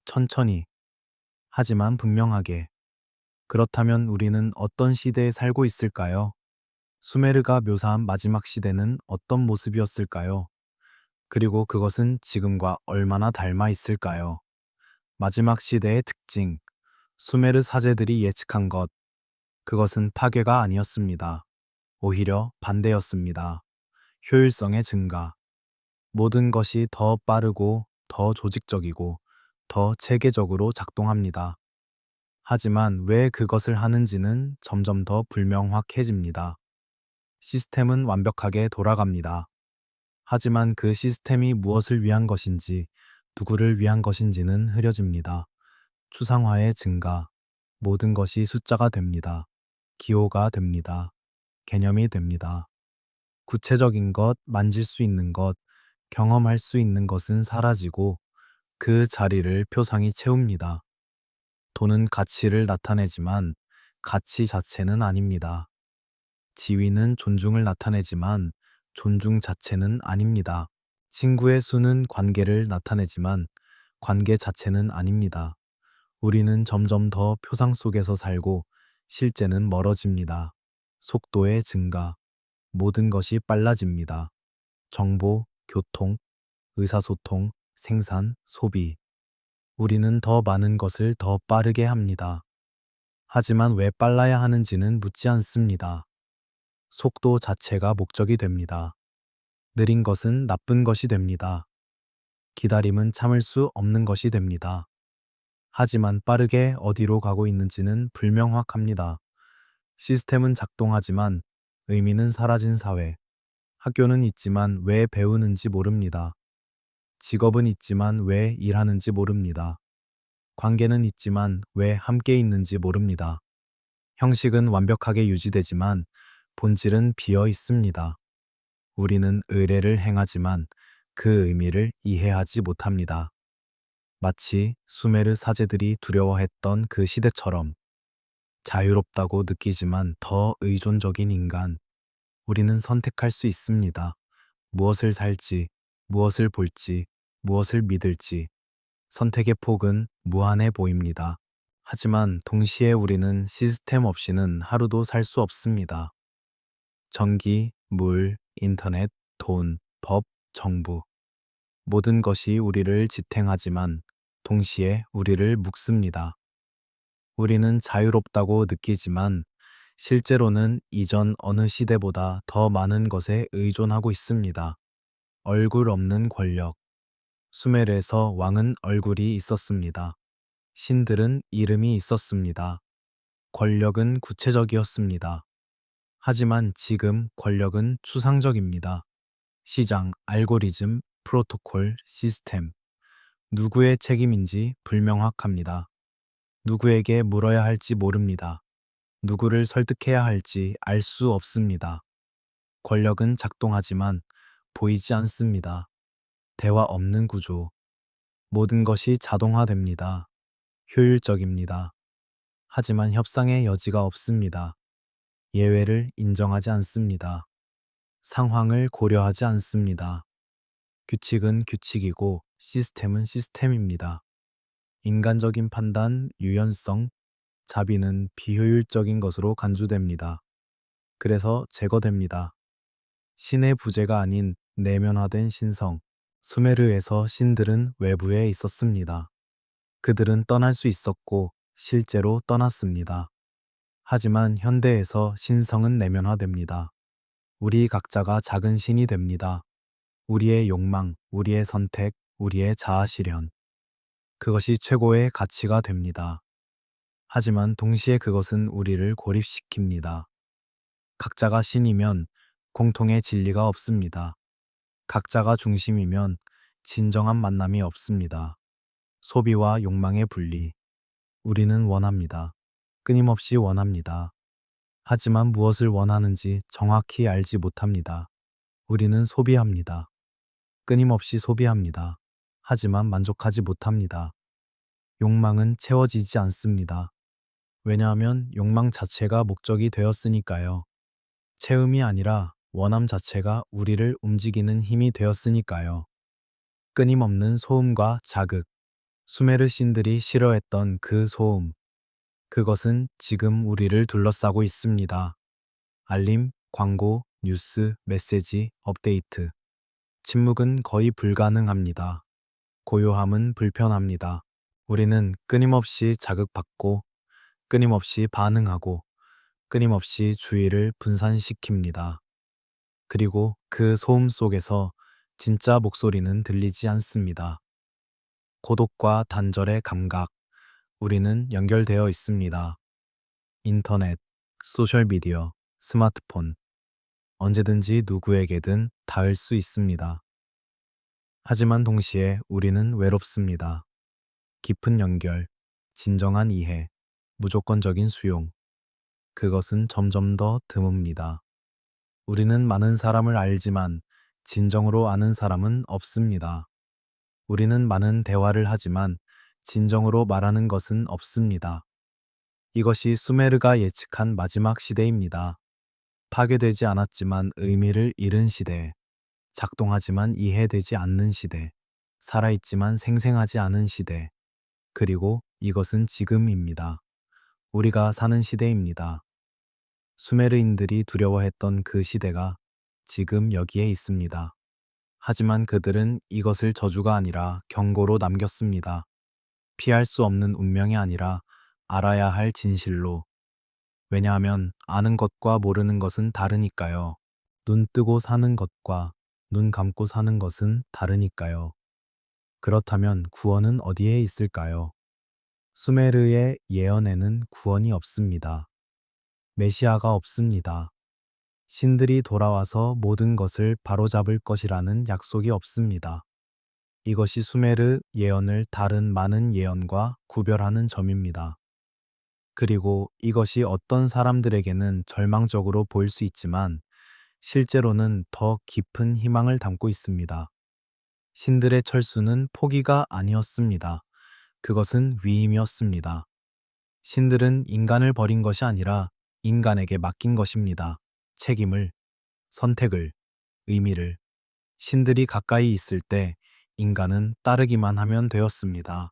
천천히, 하지만 분명하게. 그렇다면 우리는 어떤 시대에 살고 있을까요? 수메르가 묘사한 마지막 시대는 어떤 모습이었을까요? 그리고 그것은 지금과 얼마나 닮아 있을까요? 마지막 시대의 특징, 수메르 사제들이 예측한 것, 그것은 파괴가 아니었습니다. 오히려 반대였습니다. 효율성의 증가. 모든 것이 더 빠르고 더 조직적이고 더 체계적으로 작동합니다. 하지만 왜 그것을 하는지는 점점 더 불명확해집니다. 시스템은 완벽하게 돌아갑니다. 하지만 그 시스템이 무엇을 위한 것인지, 누구를 위한 것인지는 흐려집니다. 추상화의 증가. 모든 것이 숫자가 됩니다. 기호가 됩니다. 개념이 됩니다. 구체적인 것, 만질 수 있는 것, 경험할 수 있는 것은 사라지고 그 자리를 표상이 채웁니다. 돈은 가치를 나타내지만 가치 자체는 아닙니다. 지위는 존중을 나타내지만 존중 자체는 아닙니다. 친구의 수는 관계를 나타내지만 관계 자체는 아닙니다. 우리는 점점 더 표상 속에서 살고 실제는 멀어집니다. 속도의 증가. 모든 것이 빨라집니다. 정보, 교통, 의사소통, 생산, 소비. 우리는 더 많은 것을 더 빠르게 합니다. 하지만 왜 빨라야 하는지는 묻지 않습니다. 속도 자체가 목적이 됩니다. 느린 것은 나쁜 것이 됩니다. 기다림은 참을 수 없는 것이 됩니다. 하지만 빠르게 어디로 가고 있는지는 불명확합니다. 시스템은 작동하지만 의미는 사라진 사회. 학교는 있지만 왜 배우는지 모릅니다. 직업은 있지만 왜 일하는지 모릅니다. 관계는 있지만 왜 함께 있는지 모릅니다. 형식은 완벽하게 유지되지만 본질은 비어 있습니다. 우리는 의례를 행하지만 그 의미를 이해하지 못합니다. 마치 수메르 사제들이 두려워했던 그 시대처럼 자유롭다고 느끼지만 더 의존적인 인간. 우리는 선택할 수 있습니다. 무엇을 살지, 무엇을 볼지, 무엇을 믿을지. 선택의 폭은 무한해 보입니다. 하지만 동시에 우리는 시스템 없이는 하루도 살 수 없습니다. 전기, 물, 인터넷, 돈, 법, 정부. 모든 것이 우리를 지탱하지만 동시에 우리를 묶습니다. 우리는 자유롭다고 느끼지만 실제로는 이전 어느 시대보다 더 많은 것에 의존하고 있습니다. 얼굴 없는 권력. 수메르에서 왕은 얼굴이 있었습니다. 신들은 이름이 있었습니다. 권력은 구체적이었습니다. 하지만 지금 권력은 추상적입니다. 시장, 알고리즘, 프로토콜, 시스템. 누구의 책임인지 불명확합니다. 누구에게 물어야 할지 모릅니다. 누구를 설득해야 할지 알 수 없습니다. 권력은 작동하지만 보이지 않습니다. 대화 없는 구조. 모든 것이 자동화됩니다. 효율적입니다. 하지만 협상의 여지가 없습니다. 예외를 인정하지 않습니다. 상황을 고려하지 않습니다. 규칙은 규칙이고 시스템은 시스템입니다. 인간적인 판단, 유연성, 자비는 비효율적인 것으로 간주됩니다. 그래서 제거됩니다. 신의 부재가 아닌 내면화된 신성. 수메르에서 신들은 외부에 있었습니다. 그들은 떠날 수 있었고 실제로 떠났습니다. 하지만 현대에서 신성은 내면화됩니다. 우리 각자가 작은 신이 됩니다. 우리의 욕망, 우리의 선택, 우리의 자아 실현. 그것이 최고의 가치가 됩니다. 하지만 동시에 그것은 우리를 고립시킵니다. 각자가 신이면 공통의 진리가 없습니다. 각자가 중심이면 진정한 만남이 없습니다. 소비와 욕망의 분리. 우리는 원합니다. 끊임없이 원합니다. 하지만 무엇을 원하는지 정확히 알지 못합니다. 우리는 소비합니다. 끊임없이 소비합니다. 하지만 만족하지 못합니다. 욕망은 채워지지 않습니다. 왜냐하면 욕망 자체가 목적이 되었으니까요. 채움이 아니라 원함 자체가 우리를 움직이는 힘이 되었으니까요. 끊임없는 소음과 자극. 수메르 신들이 싫어했던 그 소음. 그것은 지금 우리를 둘러싸고 있습니다. 알림, 광고, 뉴스, 메시지, 업데이트. 침묵은 거의 불가능합니다. 고요함은 불편합니다. 우리는 끊임없이 자극받고, 끊임없이 반응하고, 끊임없이 주의를 분산시킵니다. 그리고 그 소음 속에서 진짜 목소리는 들리지 않습니다. 고독과 단절의 감각. 우리는 연결되어 있습니다. 인터넷, 소셜미디어, 스마트폰. 언제든지 누구에게든 닿을 수 있습니다. 하지만 동시에 우리는 외롭습니다. 깊은 연결, 진정한 이해, 무조건적인 수용. 그것은 점점 더 드뭅니다. 우리는 많은 사람을 알지만 진정으로 아는 사람은 없습니다. 우리는 많은 대화를 하지만 진정으로 말하는 것은 없습니다. 이것이 수메르가 예측한 마지막 시대입니다. 파괴되지 않았지만 의미를 잃은 시대, 작동하지만 이해되지 않는 시대, 살아있지만 생생하지 않은 시대, 그리고 이것은 지금입니다. 우리가 사는 시대입니다. 수메르인들이 두려워했던 그 시대가 지금 여기에 있습니다. 하지만 그들은 이것을 저주가 아니라 경고로 남겼습니다. 피할 수 없는 운명이 아니라 알아야 할 진실로. 왜냐하면 아는 것과 모르는 것은 다르니까요. 눈 뜨고 사는 것과 눈 감고 사는 것은 다르니까요. 그렇다면 구원은 어디에 있을까요? 수메르의 예언에는 구원이 없습니다. 메시아가 없습니다. 신들이 돌아와서 모든 것을 바로잡을 것이라는 약속이 없습니다. 이것이 수메르 예언을 다른 많은 예언과 구별하는 점입니다. 그리고 이것이 어떤 사람들에게는 절망적으로 보일 수 있지만 실제로는 더 깊은 희망을 담고 있습니다. 신들의 철수는 포기가 아니었습니다. 그것은 위임이었습니다. 신들은 인간을 버린 것이 아니라 인간에게 맡긴 것입니다. 책임을, 선택을, 의미를. 신들이 가까이 있을 때 인간은 따르기만 하면 되었습니다.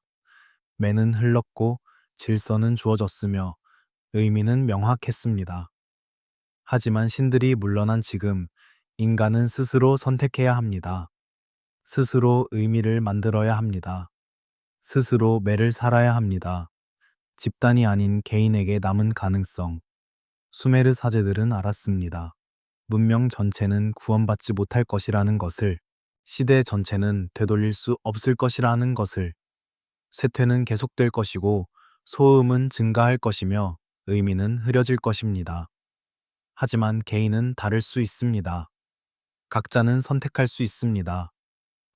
매는 흘렀고 질서는 주어졌으며 의미는 명확했습니다. 하지만 신들이 물러난 지금 인간은 스스로 선택해야 합니다. 스스로 의미를 만들어야 합니다. 스스로 매를 살아야 합니다. 집단이 아닌 개인에게 남은 가능성. 수메르 사제들은 알았습니다. 문명 전체는 구원받지 못할 것이라는 것을, 시대 전체는 되돌릴 수 없을 것이라는 것을, 쇠퇴는 계속될 것이고 소음은 증가할 것이며 의미는 흐려질 것입니다. 하지만 개인은 다를 수 있습니다. 각자는 선택할 수 있습니다.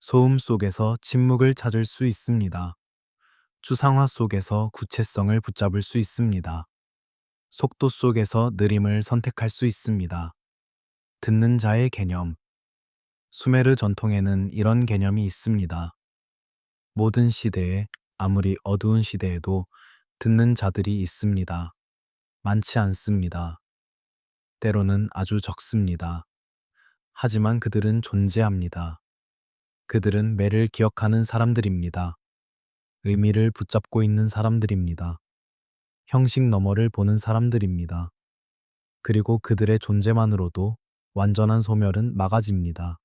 소음 속에서 침묵을 찾을 수 있습니다. 추상화 속에서 구체성을 붙잡을 수 있습니다. 속도 속에서 느림을 선택할 수 있습니다. 듣는 자의 개념. 수메르 전통에는 이런 개념이 있습니다. 모든 시대에, 아무리 어두운 시대에도 듣는 자들이 있습니다. 많지 않습니다. 때로는 아주 적습니다. 하지만 그들은 존재합니다. 그들은 매를 기억하는 사람들입니다. 의미를 붙잡고 있는 사람들입니다. 형식 너머를 보는 사람들입니다. 그리고 그들의 존재만으로도 완전한 소멸은 막아집니다.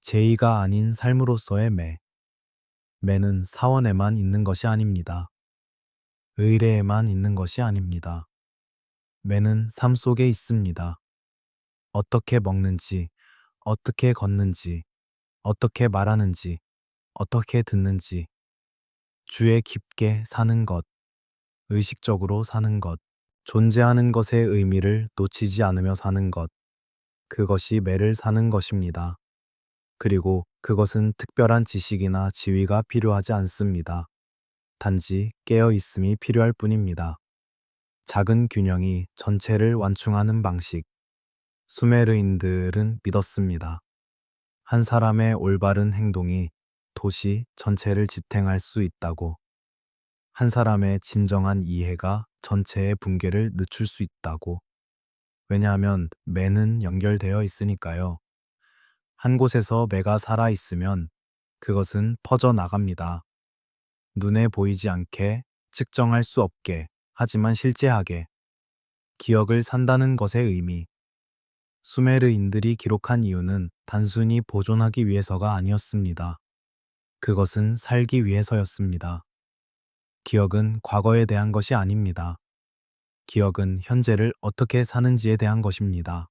제의가 아닌 삶으로서의 매. 매는 사원에만 있는 것이 아닙니다. 의례에만 있는 것이 아닙니다. 매는 삶 속에 있습니다. 어떻게 먹는지, 어떻게 걷는지, 어떻게 말하는지, 어떻게 듣는지, 주에 깊게 사는 것, 의식적으로 사는 것, 존재하는 것의 의미를 놓치지 않으며 사는 것, 그것이 매를 사는 것입니다. 그리고 그것은 특별한 지식이나 지위가 필요하지 않습니다. 단지 깨어 있음이 필요할 뿐입니다. 작은 균형이 전체를 완충하는 방식. 수메르인들은 믿었습니다. 한 사람의 올바른 행동이 도시 전체를 지탱할 수 있다고. 한 사람의 진정한 이해가 전체의 붕괴를 늦출 수 있다고. 왜냐하면 매는 연결되어 있으니까요. 한 곳에서 매가 살아 있으면 그것은 퍼져 나갑니다. 눈에 보이지 않게, 측정할 수 없게, 하지만 실제하게. 기억을 산다는 것의 의미. 수메르인들이 기록한 이유는 단순히 보존하기 위해서가 아니었습니다. 그것은 살기 위해서였습니다. 기억은 과거에 대한 것이 아닙니다. 기억은 현재를 어떻게 사는지에 대한 것입니다.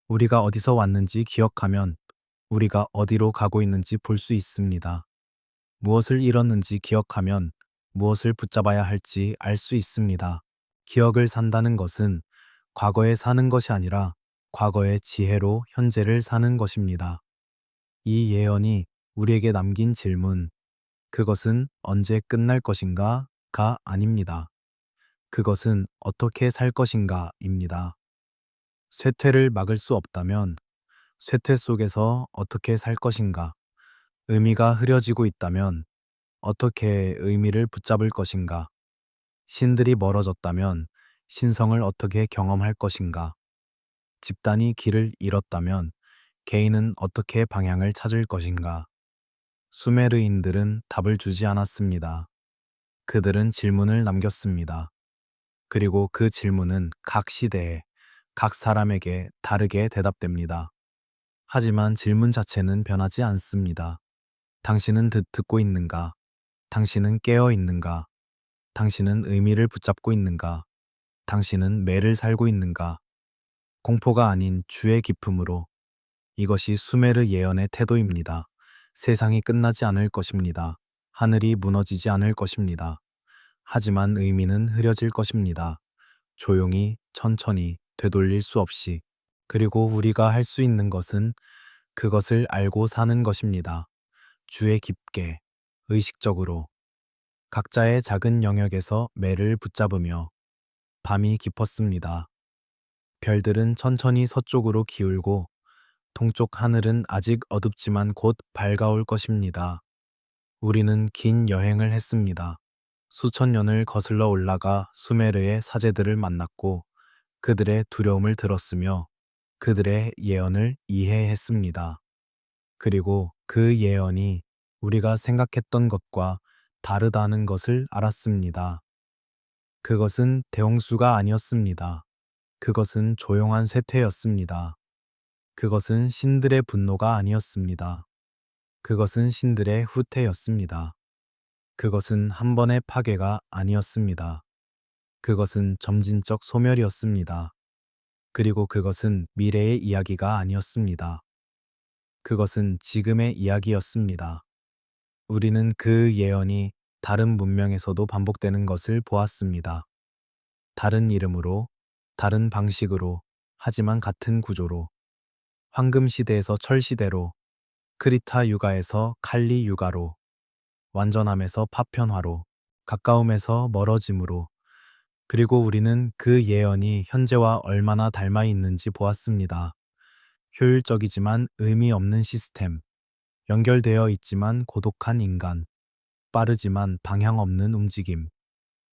우리가 어디서 왔는지 기억하면 우리가 어디로 가고 있는지 볼 수 있습니다. 무엇을 잃었는지 기억하면 무엇을 붙잡아야 할지 알 수 있습니다. 기억을 산다는 것은 과거에 사는 것이 아니라 과거의 지혜로 현재를 사는 것입니다. 이 예언이 우리에게 남긴 질문, 그것은 언제 끝날 것인가?가 아닙니다. 그것은 어떻게 살 것인가?입니다. 쇠퇴를 막을 수 없다면 쇠퇴 속에서 어떻게 살 것인가? 의미가 흐려지고 있다면 어떻게 의미를 붙잡을 것인가? 신들이 멀어졌다면 신성을 어떻게 경험할 것인가? 집단이 길을 잃었다면 개인은 어떻게 방향을 찾을 것인가? 수메르인들은 답을 주지 않았습니다. 그들은 질문을 남겼습니다. 그리고 그 질문은 각 시대에, 각 사람에게 다르게 대답됩니다. 하지만 질문 자체는 변하지 않습니다. 당신은 듣고 있는가? 당신은 깨어 있는가? 당신은 의미를 붙잡고 있는가? 당신은 매를 살고 있는가? 공포가 아닌 주의 기품으로, 이것이 수메르 예언의 태도입니다. 세상이 끝나지 않을 것입니다. 하늘이 무너지지 않을 것입니다. 하지만 의미는 흐려질 것입니다. 조용히, 천천히, 되돌릴 수 없이. 그리고 우리가 할 수 있는 것은 그것을 알고 사는 것입니다. 주의 깊게, 의식적으로, 각자의 작은 영역에서 매를 붙잡으며 밤이 깊었습니다. 별들은 천천히 서쪽으로 기울고 동쪽 하늘은 아직 어둡지만 곧 밝아올 것입니다. 우리는 긴 여행을 했습니다. 수천 년을 거슬러 올라가 수메르의 사제들을 만났고 그들의 두려움을 들었으며 그들의 예언을 이해했습니다. 그리고 그 예언이 우리가 생각했던 것과 다르다는 것을 알았습니다. 그것은 대홍수가 아니었습니다. 그것은 조용한 쇠퇴였습니다. 그것은 신들의 분노가 아니었습니다. 그것은 신들의 후퇴였습니다. 그것은 한 번의 파괴가 아니었습니다. 그것은 점진적 소멸이었습니다. 그리고 그것은 미래의 이야기가 아니었습니다. 그것은 지금의 이야기였습니다. 우리는 그 예언이 다른 문명에서도 반복되는 것을 보았습니다. 다른 이름으로, 다른 방식으로, 하지만 같은 구조로. 황금 시대에서 철 시대로, 크리타 육아에서 칼리 육아로, 완전함에서 파편화로, 가까움에서 멀어짐으로, 그리고 우리는 그 예언이 현재와 얼마나 닮아 있는지 보았습니다. 효율적이지만 의미 없는 시스템, 연결되어 있지만 고독한 인간, 빠르지만 방향 없는 움직임.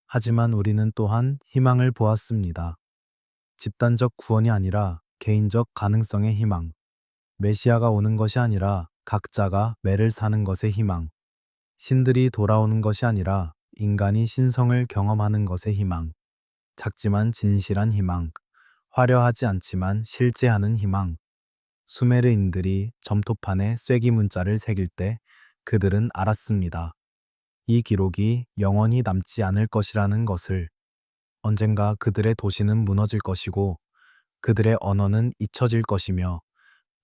하지만 우리는 또한 희망을 보았습니다. 집단적 구원이 아니라 개인적 가능성의 희망. 메시아가 오는 것이 아니라 각자가 매를 사는 것의 희망. 신들이 돌아오는 것이 아니라 인간이 신성을 경험하는 것의 희망. 작지만 진실한 희망. 화려하지 않지만 실제하는 희망. 수메르인들이 점토판에 쐐기 문자를 새길 때 그들은 알았습니다. 이 기록이 영원히 남지 않을 것이라는 것을. 언젠가 그들의 도시는 무너질 것이고 그들의 언어는 잊혀질 것이며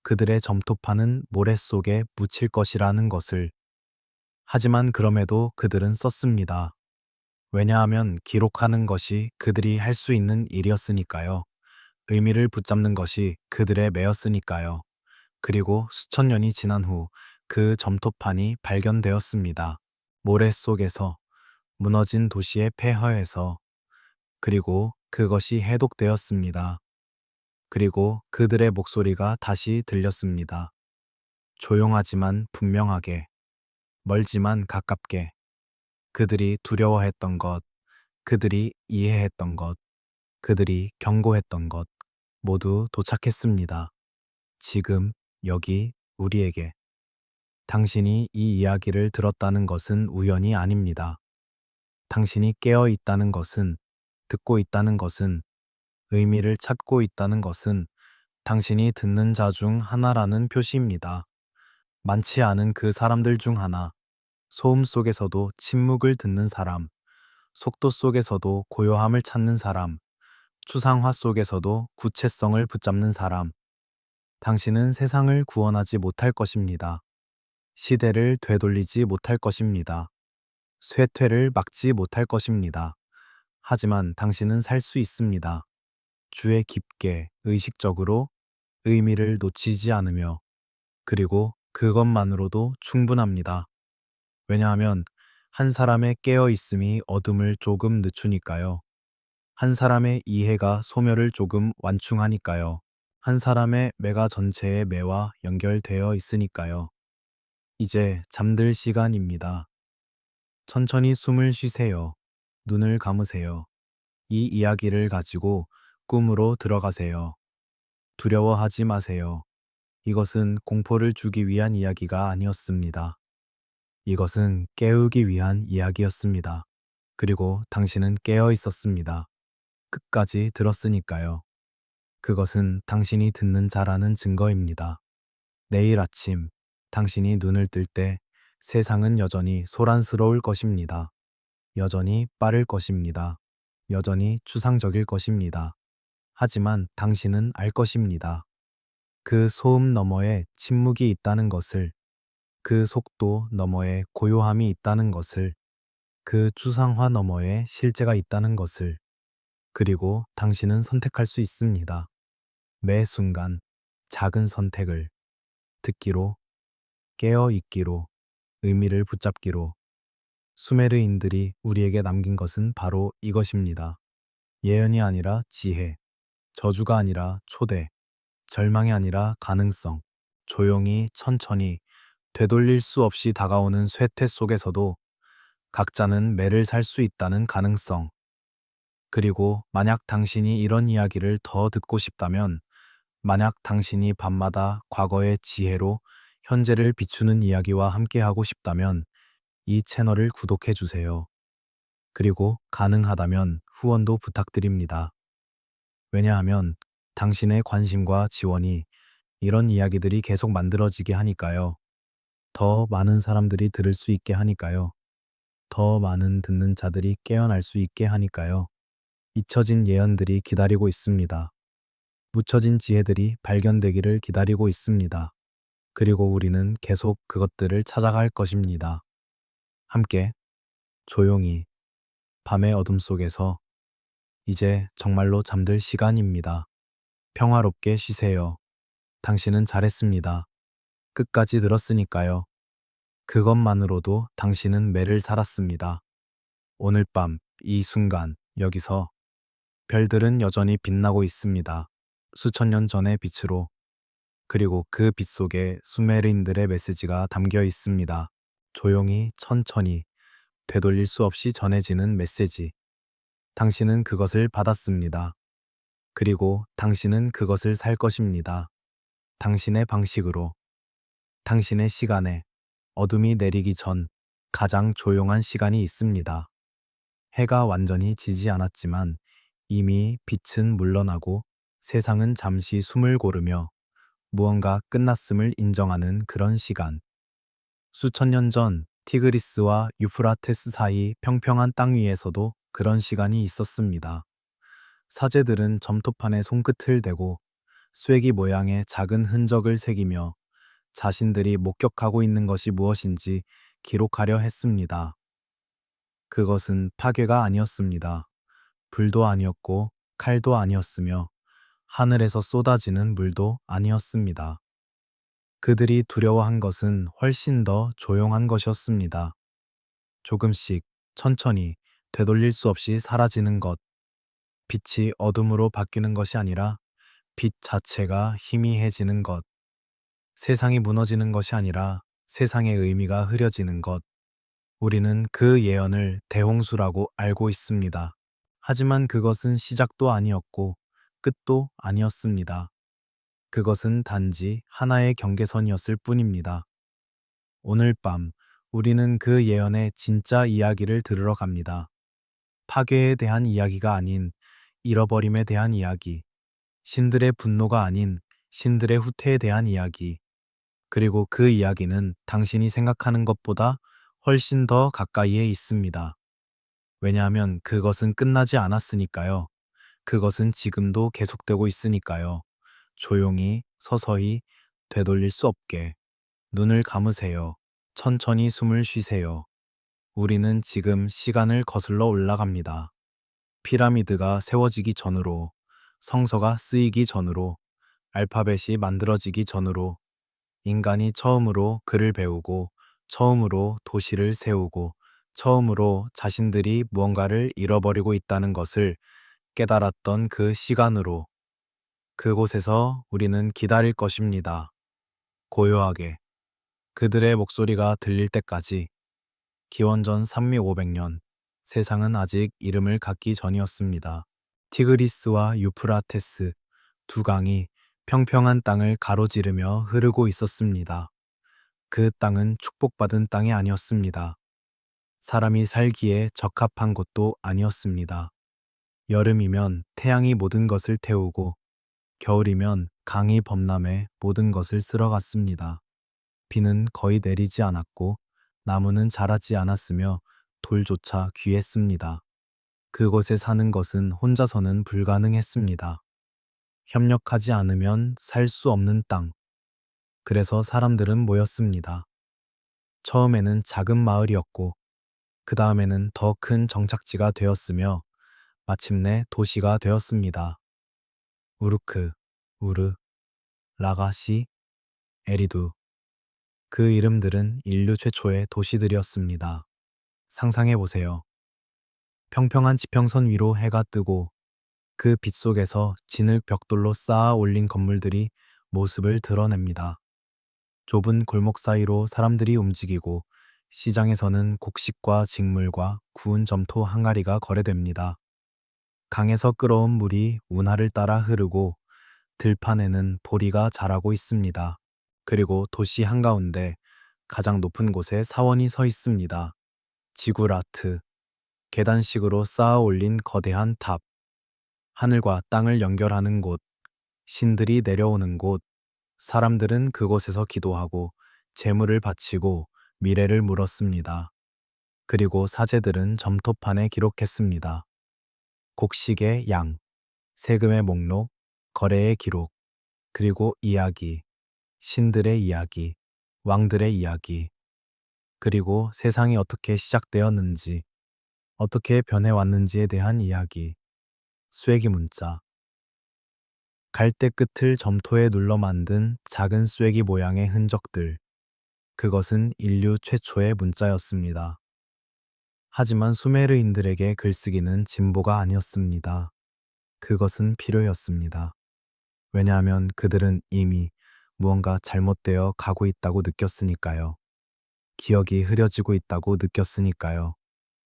그들의 점토판은 모래 속에 묻힐 것이라는 것을. 하지만 그럼에도 그들은 썼습니다. 왜냐하면 기록하는 것이 그들이 할 수 있는 일이었으니까요. 의미를 붙잡는 것이 그들의 매였으니까요. 그리고 수천 년이 지난 후 그 점토판이 발견되었습니다. 모래 속에서, 무너진 도시의 폐허에서. 그리고 그것이 해독되었습니다. 그리고 그들의 목소리가 다시 들렸습니다. 조용하지만 분명하게, 멀지만 가깝게. 그들이 두려워했던 것, 그들이 이해했던 것, 그들이 경고했던 것, 모두 도착했습니다. 지금, 여기, 우리에게. 당신이 이 이야기를 들었다는 것은 우연이 아닙니다. 당신이 깨어 있다는 것은, 듣고 있다는 것은, 의미를 찾고 있다는 것은 당신이 듣는 자 중 하나라는 표시입니다. 많지 않은 그 사람들 중 하나, 소음 속에서도 침묵을 듣는 사람, 속도 속에서도 고요함을 찾는 사람, 추상화 속에서도 구체성을 붙잡는 사람. 당신은 세상을 구원하지 못할 것입니다. 시대를 되돌리지 못할 것입니다. 쇠퇴를 막지 못할 것입니다. 하지만 당신은 살 수 있습니다. 주의 깊게, 의식적으로 의미를 놓치지 않으며, 그리고 그것만으로도 충분합니다. 왜냐하면 한 사람의 깨어 있음이 어둠을 조금 늦추니까요. 한 사람의 이해가 소멸을 조금 완충하니까요. 한 사람의 매가 전체의 매와 연결되어 있으니까요. 이제 잠들 시간입니다. 천천히 숨을 쉬세요. 눈을 감으세요. 이 이야기를 가지고 꿈으로 들어가세요. 두려워하지 마세요. 이것은 공포를 주기 위한 이야기가 아니었습니다. 이것은 깨우기 위한 이야기였습니다. 그리고 당신은 깨어 있었습니다. 끝까지 들었으니까요. 그것은 당신이 듣는 자라는 증거입니다. 내일 아침, 당신이 눈을 뜰 때 세상은 여전히 소란스러울 것입니다. 여전히 빠를 것입니다. 여전히 추상적일 것입니다. 하지만 당신은 알 것입니다. 그 소음 너머에 침묵이 있다는 것을, 그 속도 너머에 고요함이 있다는 것을, 그 추상화 너머에 실제가 있다는 것을, 그리고 당신은 선택할 수 있습니다. 매 순간 작은 선택을 듣기로, 깨어 있기로, 의미를 붙잡기로. 수메르인들이 우리에게 남긴 것은 바로 이것입니다. 예언이 아니라 지혜, 저주가 아니라 초대, 절망이 아니라 가능성. 조용히 천천히 되돌릴 수 없이 다가오는 쇠퇴 속에서도 각자는 매를 살 수 있다는 가능성. 그리고 만약 당신이 이런 이야기를 더 듣고 싶다면, 만약 당신이 밤마다 과거의 지혜로 현재를 비추는 이야기와 함께하고 싶다면 이 채널을 구독해 주세요. 그리고 가능하다면 후원도 부탁드립니다. 왜냐하면 당신의 관심과 지원이 이런 이야기들이 계속 만들어지게 하니까요. 더 많은 사람들이 들을 수 있게 하니까요. 더 많은 듣는 자들이 깨어날 수 있게 하니까요. 잊혀진 예언들이 기다리고 있습니다. 묻혀진 지혜들이 발견되기를 기다리고 있습니다. 그리고 우리는 계속 그것들을 찾아갈 것입니다. 함께 조용히 밤의 어둠 속에서 이제 정말로 잠들 시간입니다. 평화롭게 쉬세요. 당신은 잘했습니다. 끝까지 들었으니까요. 그것만으로도 당신은 매를 살았습니다. 오늘 밤, 이 순간, 여기서 별들은 여전히 빛나고 있습니다. 수천 년 전의 빛으로. 그리고 그 빛 속에 수메르인들의 메시지가 담겨 있습니다. 조용히, 천천히, 되돌릴 수 없이 전해지는 메시지. 당신은 그것을 받았습니다. 그리고 당신은 그것을 살 것입니다. 당신의 방식으로, 당신의 시간에. 어둠이 내리기 전 가장 조용한 시간이 있습니다. 해가 완전히 지지 않았지만 이미 빛은 물러나고 세상은 잠시 숨을 고르며 무언가 끝났음을 인정하는 그런 시간. 수천 년 전 티그리스와 유프라테스 사이 평평한 땅 위에서도 그런 시간이 있었습니다. 사제들은 점토판에 손끝을 대고 쐐기 모양의 작은 흔적을 새기며 자신들이 목격하고 있는 것이 무엇인지 기록하려 했습니다. 그것은 파괴가 아니었습니다. 불도 아니었고 칼도 아니었으며 하늘에서 쏟아지는 물도 아니었습니다. 그들이 두려워한 것은 훨씬 더 조용한 것이었습니다. 조금씩 천천히 되돌릴 수 없이 사라지는 것. 빛이 어둠으로 바뀌는 것이 아니라 빛 자체가 희미해지는 것. 세상이 무너지는 것이 아니라 세상의 의미가 흐려지는 것. 우리는 그 예언을 대홍수라고 알고 있습니다. 하지만 그것은 시작도 아니었고 끝도 아니었습니다. 그것은 단지 하나의 경계선이었을 뿐입니다. 오늘 밤 우리는 그 예언의 진짜 이야기를 들으러 갑니다. 파괴에 대한 이야기가 아닌 잃어버림에 대한 이야기, 신들의 분노가 아닌 신들의 후퇴에 대한 이야기, 그리고 그 이야기는 당신이 생각하는 것보다 훨씬 더 가까이에 있습니다. 왜냐하면 그것은 끝나지 않았으니까요. 그것은 지금도 계속되고 있으니까요. 조용히, 서서히, 되돌릴 수 없게. 눈을 감으세요. 천천히 숨을 쉬세요. 우리는 지금 시간을 거슬러 올라갑니다. 피라미드가 세워지기 전으로, 성서가 쓰이기 전으로, 알파벳이 만들어지기 전으로, 인간이 처음으로 글을 배우고, 처음으로 도시를 세우고, 처음으로 자신들이 무언가를 잃어버리고 있다는 것을 깨달았던 그 시간으로, 그곳에서 우리는 기다릴 것입니다. 고요하게. 그들의 목소리가 들릴 때까지. 기원전 3500년, 세상은 아직 이름을 갖기 전이었습니다. 티그리스와 유프라테스 두 강이 평평한 땅을 가로지르며 흐르고 있었습니다. 그 땅은 축복받은 땅이 아니었습니다. 사람이 살기에 적합한 곳도 아니었습니다. 여름이면 태양이 모든 것을 태우고 겨울이면 강이 범람해 모든 것을 쓸어갔습니다. 비는 거의 내리지 않았고 나무는 자라지 않았으며 돌조차 귀했습니다. 그곳에 사는 것은 혼자서는 불가능했습니다. 협력하지 않으면 살 수 없는 땅. 그래서 사람들은 모였습니다. 처음에는 작은 마을이었고, 그 다음에는 더 큰 정착지가 되었으며, 마침내 도시가 되었습니다. 우르크, 우르, 라가시, 에리두. 그 이름들은 인류 최초의 도시들이었습니다. 상상해 보세요. 평평한 지평선 위로 해가 뜨고 그 빛 속에서 진흙 벽돌로 쌓아 올린 건물들이 모습을 드러냅니다. 좁은 골목 사이로 사람들이 움직이고 시장에서는 곡식과 직물과 구운 점토 항아리가 거래됩니다. 강에서 끓어온 물이 운하를 따라 흐르고 들판에는 보리가 자라고 있습니다. 그리고 도시 한가운데 가장 높은 곳에 사원이 서 있습니다. 지구라트, 계단식으로 쌓아 올린 거대한 탑, 하늘과 땅을 연결하는 곳, 신들이 내려오는 곳, 사람들은 그곳에서 기도하고 제물을 바치고 미래를 물었습니다. 그리고 사제들은 점토판에 기록했습니다. 곡식의 양, 세금의 목록, 거래의 기록, 그리고 이야기, 신들의 이야기, 왕들의 이야기, 그리고 세상이 어떻게 시작되었는지, 어떻게 변해왔는지에 대한 이야기, 쐐기 문자, 갈대 끝을 점토에 눌러 만든 작은 쐐기 모양의 흔적들, 그것은 인류 최초의 문자였습니다. 하지만 수메르인들에게 글쓰기는 진보가 아니었습니다. 그것은 필요였습니다. 왜냐하면 그들은 이미 무언가 잘못되어 가고 있다고 느꼈으니까요. 기억이 흐려지고 있다고 느꼈으니까요.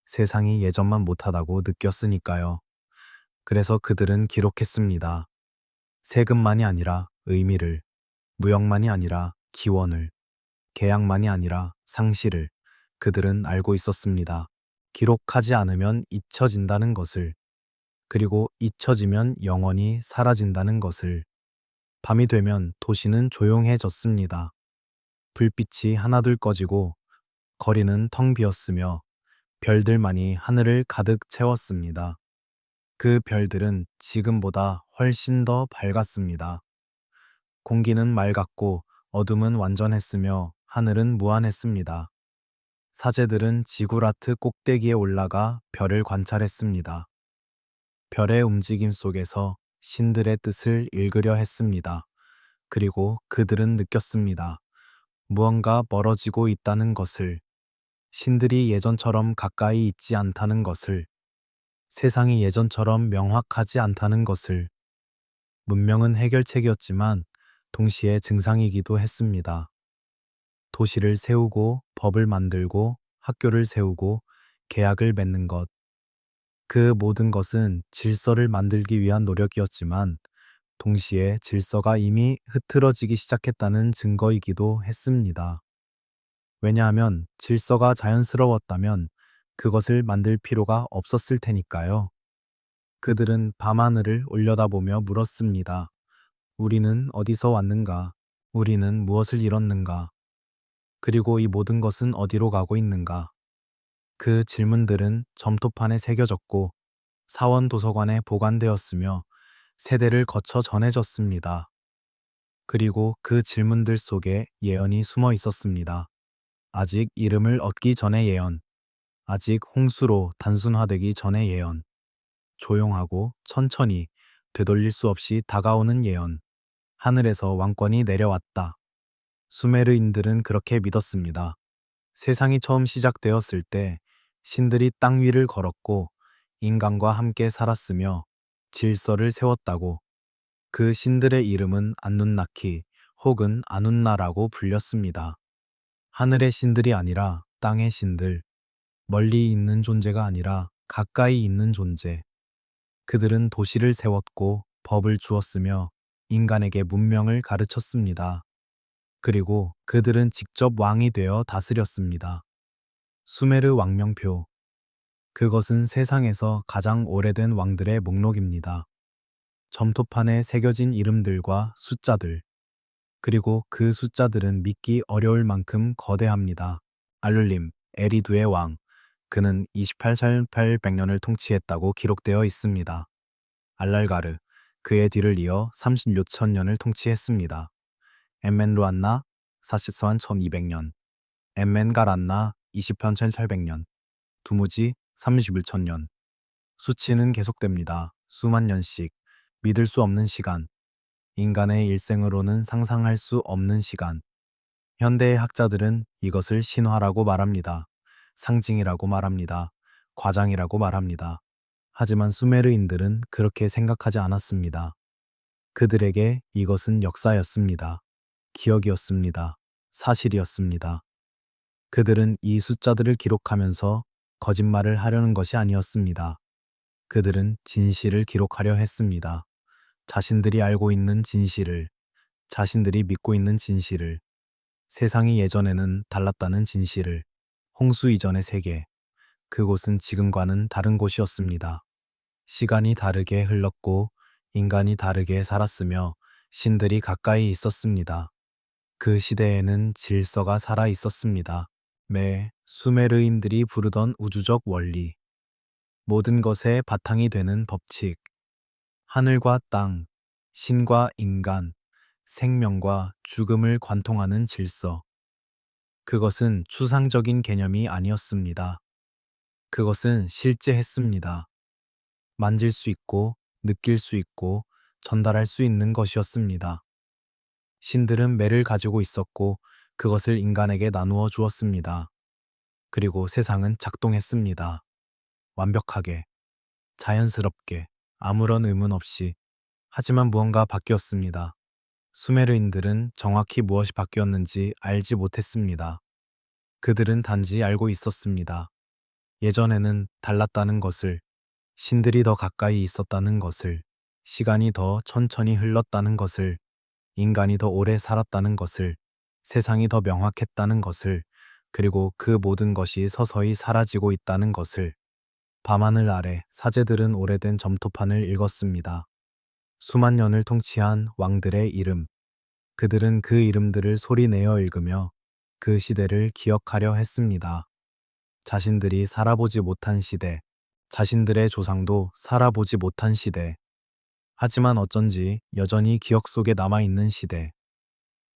세상이 예전만 못하다고 느꼈으니까요. 그래서 그들은 기록했습니다. 세금만이 아니라 의미를, 무역만이 아니라 기원을, 계약만이 아니라 상실을 그들은 알고 있었습니다. 기록하지 않으면 잊혀진다는 것을, 그리고 잊혀지면 영원히 사라진다는 것을. 밤이 되면 도시는 조용해졌습니다. 불빛이 하나둘 꺼지고 거리는 텅 비었으며 별들만이 하늘을 가득 채웠습니다. 그 별들은 지금보다 훨씬 더 밝았습니다. 공기는 맑았고 어둠은 완전했으며 하늘은 무한했습니다. 사제들은 지구라트 꼭대기에 올라가 별을 관찰했습니다. 별의 움직임 속에서 신들의 뜻을 읽으려 했습니다. 그리고 그들은 느꼈습니다. 무언가 멀어지고 있다는 것을, 신들이 예전처럼 가까이 있지 않다는 것을, 세상이 예전처럼 명확하지 않다는 것을. 문명은 해결책이었지만 동시에 증상이기도 했습니다. 도시를 세우고 법을 만들고 학교를 세우고 계약을 맺는 것. 그 모든 것은 질서를 만들기 위한 노력이었지만 동시에 질서가 이미 흐트러지기 시작했다는 증거이기도 했습니다. 왜냐하면 질서가 자연스러웠다면 그것을 만들 필요가 없었을 테니까요. 그들은 밤하늘을 올려다보며 물었습니다. 우리는 어디서 왔는가? 우리는 무엇을 잃었는가? 그리고 이 모든 것은 어디로 가고 있는가? 그 질문들은 점토판에 새겨졌고 사원 도서관에 보관되었으며 세대를 거쳐 전해졌습니다. 그리고 그 질문들 속에 예언이 숨어 있었습니다. 아직 이름을 얻기 전의 예언, 아직 홍수로 단순화되기 전의 예언, 조용하고 천천히 되돌릴 수 없이 다가오는 예언, 하늘에서 왕권이 내려왔다. 수메르인들은 그렇게 믿었습니다. 세상이 처음 시작되었을 때 신들이 땅 위를 걸었고 인간과 함께 살았으며 질서를 세웠다고. 그 신들의 이름은 안눈나키 혹은 아눈나라고 불렸습니다. 하늘의 신들이 아니라 땅의 신들, 멀리 있는 존재가 아니라 가까이 있는 존재. 그들은 도시를 세웠고 법을 주었으며 인간에게 문명을 가르쳤습니다. 그리고 그들은 직접 왕이 되어 다스렸습니다. 수메르 왕명표. 그것은 세상에서 가장 오래된 왕들의 목록입니다. 점토판에 새겨진 이름들과 숫자들. 그리고 그 숫자들은 믿기 어려울 만큼 거대합니다. 알룰림, 에리두의 왕. 그는 28살 800년을 통치했다고 기록되어 있습니다. 알랄가르. 그의 뒤를 이어 36천 년을 통치했습니다. 엠멘루안나 40선 1200년, 엠멘가란나 20편 1800년, 두무지 31천년. 수치는 계속됩니다. 수만 년씩. 믿을 수 없는 시간. 인간의 일생으로는 상상할 수 없는 시간. 현대의 학자들은 이것을 신화라고 말합니다. 상징이라고 말합니다. 과장이라고 말합니다. 하지만 수메르인들은 그렇게 생각하지 않았습니다. 그들에게 이것은 역사였습니다. 기억이었습니다. 사실이었습니다. 그들은 이 숫자들을 기록하면서 거짓말을 하려는 것이 아니었습니다. 그들은 진실을 기록하려 했습니다. 자신들이 알고 있는 진실을, 자신들이 믿고 있는 진실을, 세상이 예전에는 달랐다는 진실을, 홍수 이전의 세계, 그곳은 지금과는 다른 곳이었습니다. 시간이 다르게 흘렀고 인간이 다르게 살았으며 신들이 가까이 있었습니다. 그 시대에는 질서가 살아 있었습니다. 수메르인들이 부르던 우주적 원리, 모든 것의 바탕이 되는 법칙, 하늘과 땅, 신과 인간, 생명과 죽음을 관통하는 질서. 그것은 추상적인 개념이 아니었습니다. 그것은 실제했습니다. 만질 수 있고, 느낄 수 있고, 전달할 수 있는 것이었습니다. 신들은 매를 가지고 있었고, 그것을 인간에게 나누어 주었습니다. 그리고 세상은 작동했습니다. 완벽하게, 자연스럽게, 아무런 의문 없이. 하지만 무언가 바뀌었습니다. 수메르인들은 정확히 무엇이 바뀌었는지 알지 못했습니다. 그들은 단지 알고 있었습니다. 예전에는 달랐다는 것을, 신들이 더 가까이 있었다는 것을, 시간이 더 천천히 흘렀다는 것을, 인간이 더 오래 살았다는 것을, 세상이 더 명확했다는 것을, 그리고 그 모든 것이 서서히 사라지고 있다는 것을. 밤하늘 아래 사제들은 오래된 점토판을 읽었습니다. 수만 년을 통치한 왕들의 이름. 그들은 그 이름들을 소리내어 읽으며 그 시대를 기억하려 했습니다. 자신들이 살아보지 못한 시대, 자신들의 조상도 살아보지 못한 시대. 하지만 어쩐지 여전히 기억 속에 남아있는 시대.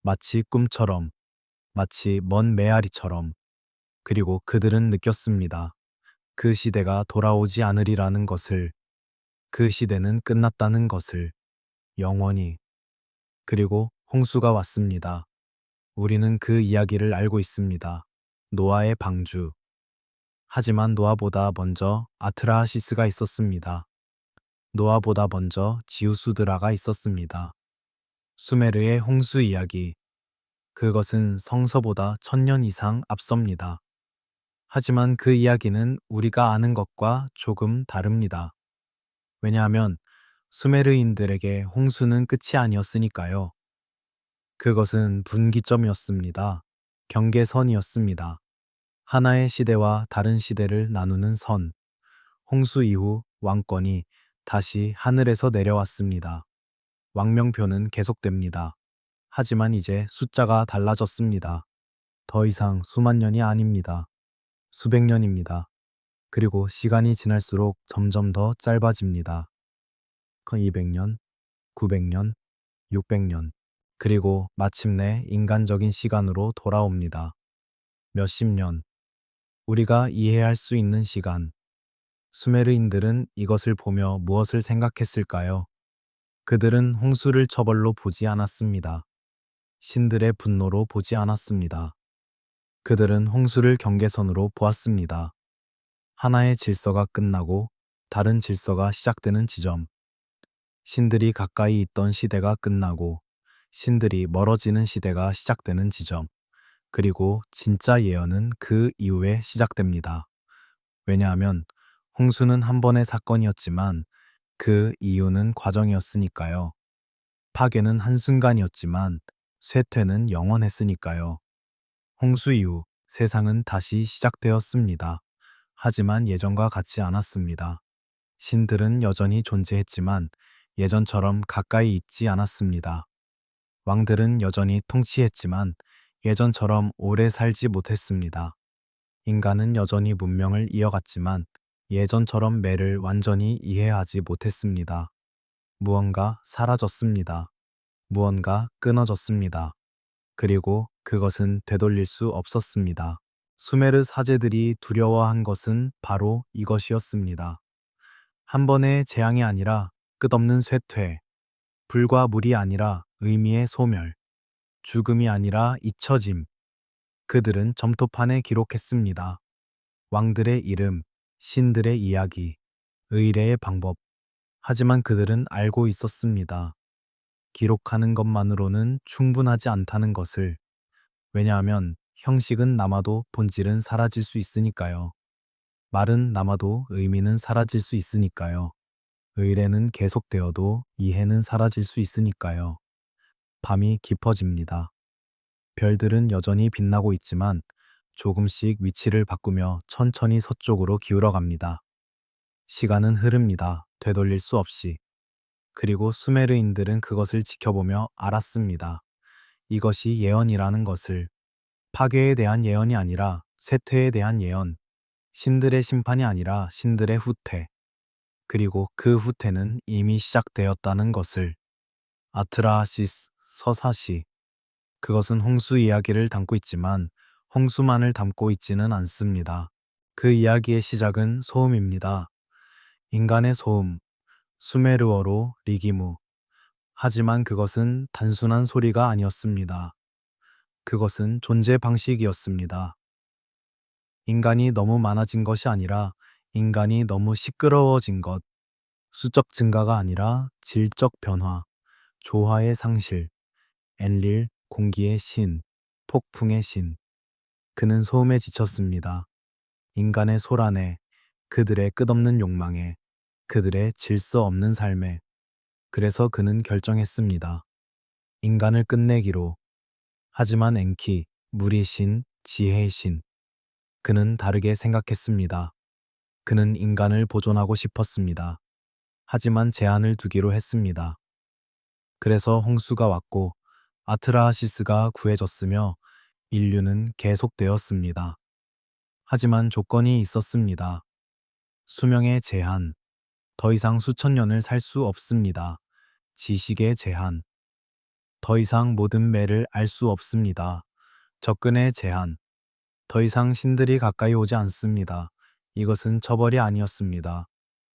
마치 꿈처럼, 마치 먼 메아리처럼. 그리고 그들은 느꼈습니다. 그 시대가 돌아오지 않으리라는 것을, 그 시대는 끝났다는 것을, 영원히. 그리고 홍수가 왔습니다. 우리는 그 이야기를 알고 있습니다. 노아의 방주. 하지만 노아보다 먼저 아트라하시스가 있었습니다. 노아보다 먼저 지우스드라가 있었습니다. 수메르의 홍수 이야기. 그것은 성서보다 1000년 이상 앞섭니다. 하지만 그 이야기는 우리가 아는 것과 조금 다릅니다. 왜냐하면 수메르인들에게 홍수는 끝이 아니었으니까요. 그것은 분기점이었습니다. 경계선이었습니다. 하나의 시대와 다른 시대를 나누는 선. 홍수 이후 왕권이 다시 하늘에서 내려왔습니다. 왕명표는 계속됩니다. 하지만 이제 숫자가 달라졌습니다. 더 이상 수만 년이 아닙니다. 수백 년입니다. 그리고 시간이 지날수록 점점 더 짧아집니다. 200년, 900년, 600년. 그리고 마침내 인간적인 시간으로 돌아옵니다. 몇십 년. 우리가 이해할 수 있는 시간. 수메르인들은 이것을 보며 무엇을 생각했을까요? 그들은 홍수를 처벌로 보지 않았습니다. 신들의 분노로 보지 않았습니다. 그들은 홍수를 경계선으로 보았습니다. 하나의 질서가 끝나고 다른 질서가 시작되는 지점. 신들이 가까이 있던 시대가 끝나고 신들이 멀어지는 시대가 시작되는 지점. 그리고 진짜 예언은 그 이후에 시작됩니다. 왜냐하면 홍수는 한 번의 사건이었지만 그 이유는 과정이었으니까요. 파괴는 한순간이었지만 쇠퇴는 영원했으니까요. 홍수 이후 세상은 다시 시작되었습니다. 하지만 예전과 같지 않았습니다. 신들은 여전히 존재했지만 예전처럼 가까이 있지 않았습니다. 왕들은 여전히 통치했지만 예전처럼 오래 살지 못했습니다. 인간은 여전히 문명을 이어갔지만 예전처럼 매를 완전히 이해하지 못했습니다. 무언가 사라졌습니다. 무언가 끊어졌습니다. 그리고 그것은 되돌릴 수 없었습니다. 수메르 사제들이 두려워한 것은 바로 이것이었습니다. 한 번의 재앙이 아니라 끝없는 쇠퇴, 불과 물이 아니라 의미의 소멸, 죽음이 아니라 잊혀짐. 그들은 점토판에 기록했습니다. 왕들의 이름, 신들의 이야기, 의례의 방법. 하지만 그들은 알고 있었습니다. 기록하는 것만으로는 충분하지 않다는 것을. 왜냐하면 형식은 남아도 본질은 사라질 수 있으니까요. 말은 남아도 의미는 사라질 수 있으니까요. 의례는 계속되어도 이해는 사라질 수 있으니까요. 밤이 깊어집니다. 별들은 여전히 빛나고 있지만 조금씩 위치를 바꾸며 천천히 서쪽으로 기울어 갑니다. 시간은 흐릅니다. 되돌릴 수 없이. 그리고 수메르인들은 그것을 지켜보며 알았습니다. 이것이 예언이라는 것을. 파괴에 대한 예언이 아니라 쇠퇴에 대한 예언. 신들의 심판이 아니라 신들의 후퇴. 그리고 그 후퇴는 이미 시작되었다는 것을. 아트라하시스 서사시. 그것은 홍수 이야기를 담고 있지만 홍수만을 담고 있지는 않습니다. 그 이야기의 시작은 소음입니다. 인간의 소음, 수메르어로 리기무. 하지만 그것은 단순한 소리가 아니었습니다. 그것은 존재 방식이었습니다. 인간이 너무 많아진 것이 아니라 인간이 너무 시끄러워진 것. 수적 증가가 아니라 질적 변화, 조화의 상실, 엔릴, 공기의 신, 폭풍의 신. 그는 소음에 지쳤습니다. 인간의 소란에, 그들의 끝없는 욕망에, 그들의 질서 없는 삶에. 그래서 그는 결정했습니다. 인간을 끝내기로. 하지만 엔키, 물의 신, 지혜의 신. 그는 다르게 생각했습니다. 그는 인간을 보존하고 싶었습니다. 하지만 제한을 두기로 했습니다. 그래서 홍수가 왔고 아트라하시스가 구해졌으며 인류는 계속되었습니다. 하지만 조건이 있었습니다. 수명의 제한. 더 이상 수천 년을 살 수 없습니다. 지식의 제한. 더 이상 모든 매를 알 수 없습니다. 접근의 제한. 더 이상 신들이 가까이 오지 않습니다. 이것은 처벌이 아니었습니다.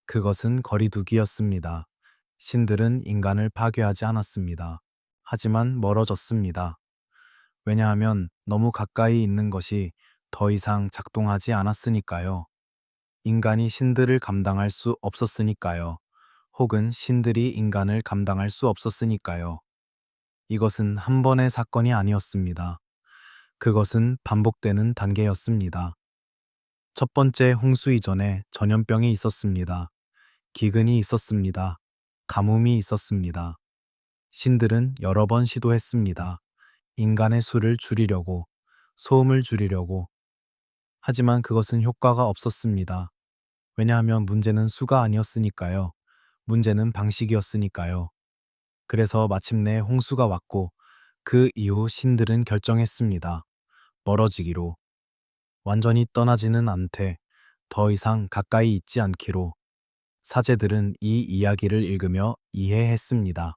그것은 거리두기였습니다. 신들은 인간을 파괴하지 않았습니다. 하지만 멀어졌습니다. 왜냐하면 너무 가까이 있는 것이 더 이상 작동하지 않았으니까요. 인간이 신들을 감당할 수 없었으니까요. 혹은 신들이 인간을 감당할 수 없었으니까요. 이것은 한 번의 사건이 아니었습니다. 그것은 반복되는 단계였습니다. 첫 번째 홍수 이전에 전염병이 있었습니다. 기근이 있었습니다. 가뭄이 있었습니다. 신들은 여러 번 시도했습니다. 인간의 수를 줄이려고, 소음을 줄이려고. 하지만 그것은 효과가 없었습니다. 왜냐하면 문제는 수가 아니었으니까요. 문제는 방식이었으니까요. 그래서 마침내 홍수가 왔고 그 이후 신들은 결정했습니다. 멀어지기로. 완전히 떠나지는 않되 더 이상 가까이 있지 않기로. 사제들은 이 이야기를 읽으며 이해했습니다.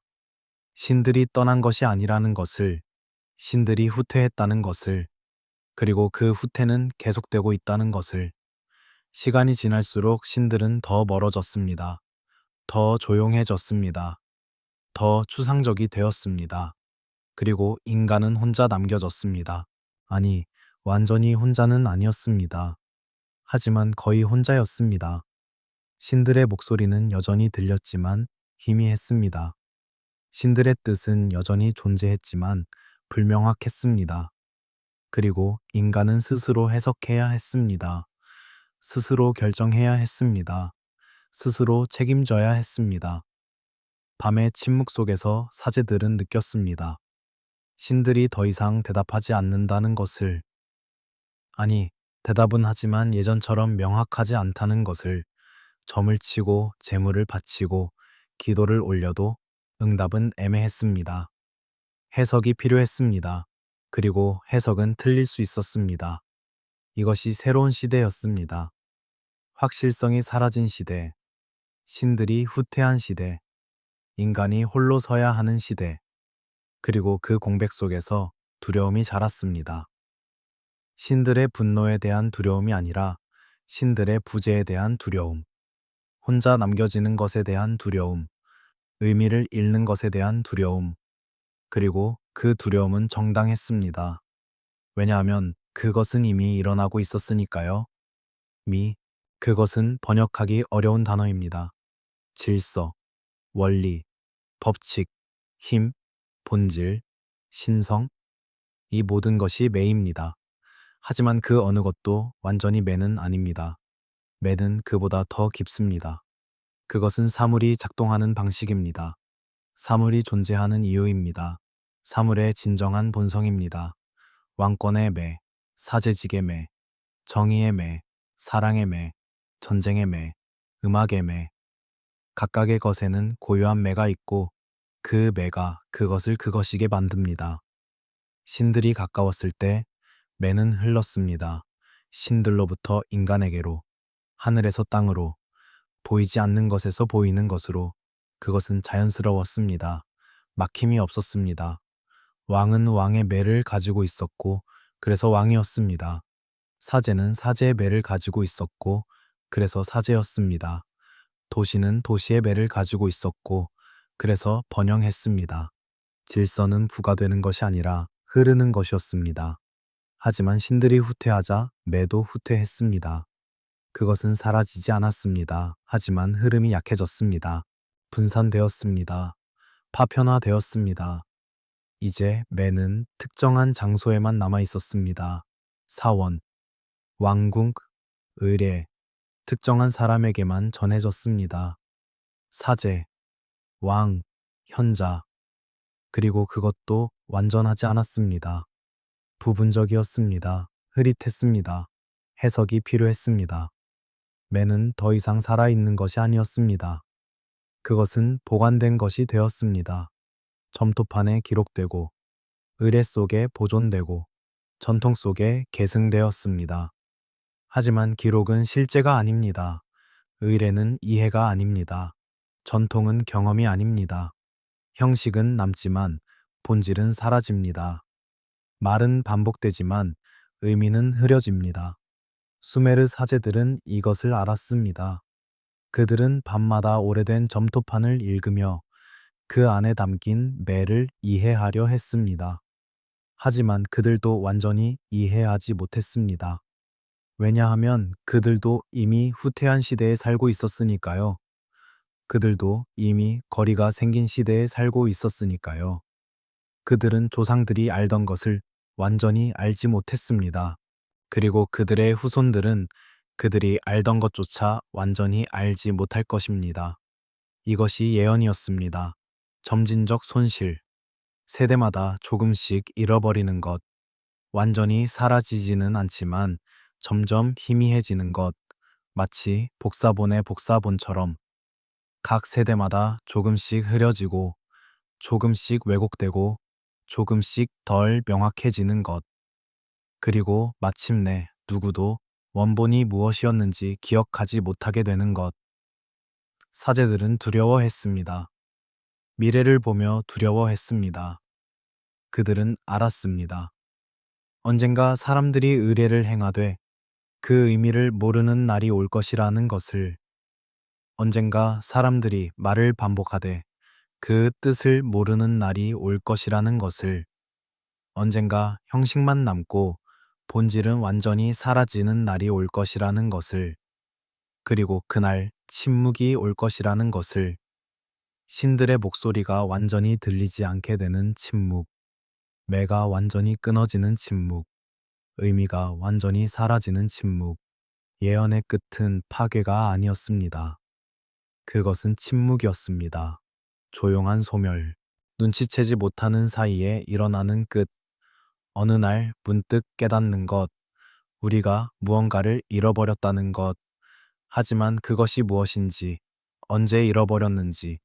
신들이 떠난 것이 아니라는 것을, 신들이 후퇴했다는 것을, 그리고 그 후퇴는 계속되고 있다는 것을. 시간이 지날수록 신들은 더 멀어졌습니다. 더 조용해졌습니다. 더 추상적이 되었습니다. 그리고 인간은 혼자 남겨졌습니다. 아니, 완전히 혼자는 아니었습니다. 하지만 거의 혼자였습니다. 신들의 목소리는 여전히 들렸지만 희미했습니다. 신들의 뜻은 여전히 존재했지만 불명확했습니다. 그리고 인간은 스스로 해석해야 했습니다. 스스로 결정해야 했습니다. 스스로 책임져야 했습니다. 밤의 침묵 속에서 사제들은 느꼈습니다. 신들이 더 이상 대답하지 않는다는 것을. 아니, 대답은 하지만 예전처럼 명확하지 않다는 것을. 점을 치고 제물을 바치고 기도를 올려도 응답은 애매했습니다. 해석이 필요했습니다. 그리고 해석은 틀릴 수 있었습니다. 이것이 새로운 시대였습니다. 확실성이 사라진 시대, 신들이 후퇴한 시대, 인간이 홀로 서야 하는 시대, 그리고 그 공백 속에서 두려움이 자랐습니다. 신들의 분노에 대한 두려움이 아니라 신들의 부재에 대한 두려움, 혼자 남겨지는 것에 대한 두려움, 의미를 잃는 것에 대한 두려움, 그리고 그 두려움은 정당했습니다. 왜냐하면 그것은 이미 일어나고 있었으니까요. 그것은 번역하기 어려운 단어입니다. 질서, 원리, 법칙, 힘, 본질, 신성, 이 모든 것이 매입니다. 하지만 그 어느 것도 완전히 매는 아닙니다. 매는 그보다 더 깊습니다. 그것은 사물이 작동하는 방식입니다. 사물이 존재하는 이유입니다. 사물의 진정한 본성입니다. 왕권의 매, 사제직의 매, 정의의 매, 사랑의 매, 전쟁의 매, 음악의 매. 각각의 것에는 고유한 매가 있고 그 매가 그것을 그것이게 만듭니다. 신들이 가까웠을 때 매는 흘렀습니다. 신들로부터 인간에게로, 하늘에서 땅으로, 보이지 않는 것에서 보이는 것으로. 그것은 자연스러웠습니다. 막힘이 없었습니다. 왕은 왕의 매를 가지고 있었고 그래서 왕이었습니다. 사제는 사제의 매를 가지고 있었고 그래서 사제였습니다. 도시는 도시의 매를 가지고 있었고 그래서 번영했습니다. 질서는 부과되는 것이 아니라 흐르는 것이었습니다. 하지만 신들이 후퇴하자 매도 후퇴했습니다. 그것은 사라지지 않았습니다. 하지만 흐름이 약해졌습니다. 분산되었습니다. 파편화되었습니다. 이제 매는 특정한 장소에만 남아 있었습니다. 사원, 왕궁, 의례, 특정한 사람에게만 전해졌습니다. 사제, 왕, 현자, 그리고 그것도 완전하지 않았습니다. 부분적이었습니다. 흐릿했습니다. 해석이 필요했습니다. 매는 더 이상 살아있는 것이 아니었습니다. 그것은 보관된 것이 되었습니다. 점토판에 기록되고 의례 속에 보존되고 전통 속에 계승되었습니다. 하지만 기록은 실제가 아닙니다. 의례는 이해가 아닙니다. 전통은 경험이 아닙니다. 형식은 남지만 본질은 사라집니다. 말은 반복되지만 의미는 흐려집니다. 수메르 사제들은 이것을 알았습니다. 그들은 밤마다 오래된 점토판을 읽으며 그 안에 담긴 매를 이해하려 했습니다. 하지만 그들도 완전히 이해하지 못했습니다. 왜냐하면 그들도 이미 후퇴한 시대에 살고 있었으니까요. 그들도 이미 거리가 생긴 시대에 살고 있었으니까요. 그들은 조상들이 알던 것을 완전히 알지 못했습니다. 그리고 그들의 후손들은 그들이 알던 것조차 완전히 알지 못할 것입니다. 이것이 예언이었습니다. 점진적 손실, 세대마다 조금씩 잃어버리는 것, 완전히 사라지지는 않지만 점점 희미해지는 것, 마치 복사본의 복사본처럼 각 세대마다 조금씩 흐려지고 조금씩 왜곡되고 조금씩 덜 명확해지는 것. 그리고 마침내 누구도 원본이 무엇이었는지 기억하지 못하게 되는 것. 사제들은 두려워했습니다. 미래를 보며 두려워했습니다. 그들은 알았습니다. 언젠가 사람들이 의례를 행하되 그 의미를 모르는 날이 올 것이라는 것을, 언젠가 사람들이 말을 반복하되 그 뜻을 모르는 날이 올 것이라는 것을, 언젠가 형식만 남고 본질은 완전히 사라지는 날이 올 것이라는 것을, 그리고 그날 침묵이 올 것이라는 것을, 신들의 목소리가 완전히 들리지 않게 되는 침묵, 매가 완전히 끊어지는 침묵, 의미가 완전히 사라지는 침묵. 예언의 끝은 파괴가 아니었습니다. 그것은 침묵이었습니다. 조용한 소멸, 눈치채지 못하는 사이에 일어나는 끝. 어느 날 문득 깨닫는 것, 우리가 무언가를 잃어버렸다는 것. 하지만 그것이 무엇인지, 언제 잃어버렸는지,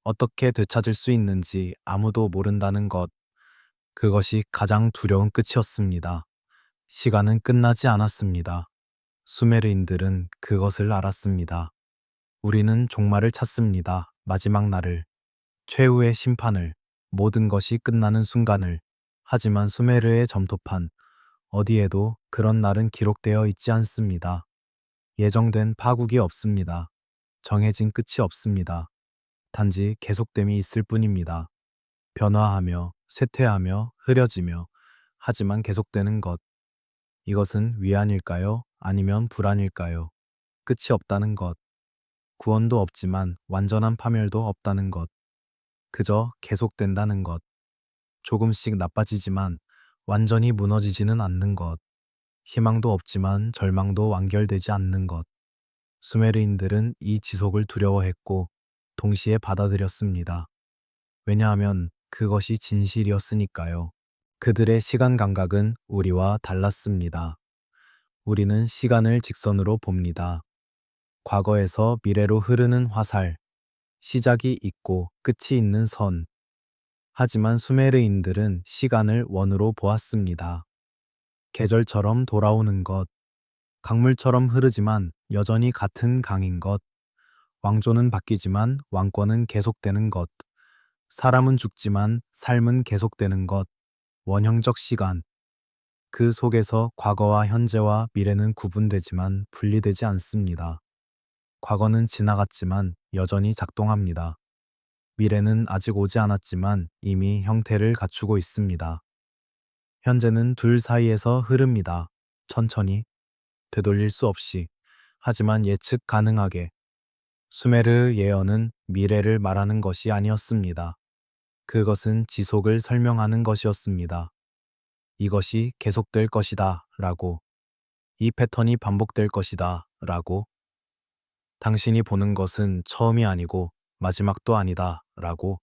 어떻게 되찾을 수 있는지 아무도 모른다는 것. 그것이 가장 두려운 끝이었습니다. 시간은 끝나지 않았습니다. 수메르인들은 그것을 알았습니다. 우리는 종말을 찾습니다. 마지막 날을. 최후의 심판을, 모든 것이 끝나는 순간을. 하지만 수메르의 점토판, 어디에도 그런 날은 기록되어 있지 않습니다. 예정된 파국이 없습니다. 정해진 끝이 없습니다. 단지 계속됨이 있을 뿐입니다. 변화하며, 쇠퇴하며, 흐려지며, 하지만 계속되는 것. 이것은 위안일까요? 아니면 불안일까요? 끝이 없다는 것. 구원도 없지만 완전한 파멸도 없다는 것. 그저 계속된다는 것. 조금씩 나빠지지만 완전히 무너지지는 않는 것. 희망도 없지만 절망도 완결되지 않는 것. 수메르인들은 이 지속을 두려워했고 동시에 받아들였습니다. 왜냐하면 그것이 진실이었으니까요. 그들의 시간 감각은 우리와 달랐습니다. 우리는 시간을 직선으로 봅니다. 과거에서 미래로 흐르는 화살, 시작이 있고 끝이 있는 선. 하지만 수메르인들은 시간을 원으로 보았습니다. 계절처럼 돌아오는 것, 강물처럼 흐르지만 여전히 같은 강인 것, 왕조는 바뀌지만 왕권은 계속되는 것, 사람은 죽지만 삶은 계속되는 것, 원형적 시간. 그 속에서 과거와 현재와 미래는 구분되지만 분리되지 않습니다. 과거는 지나갔지만 여전히 작동합니다. 미래는 아직 오지 않았지만 이미 형태를 갖추고 있습니다. 현재는 둘 사이에서 흐릅니다. 천천히, 되돌릴 수 없이, 하지만 예측 가능하게. 수메르 예언은 미래를 말하는 것이 아니었습니다. 그것은 지속을 설명하는 것이었습니다. 이것이 계속될 것이다 라고, 이 패턴이 반복될 것이다 라고, 당신이 보는 것은 처음이 아니고 마지막도 아니다 라고.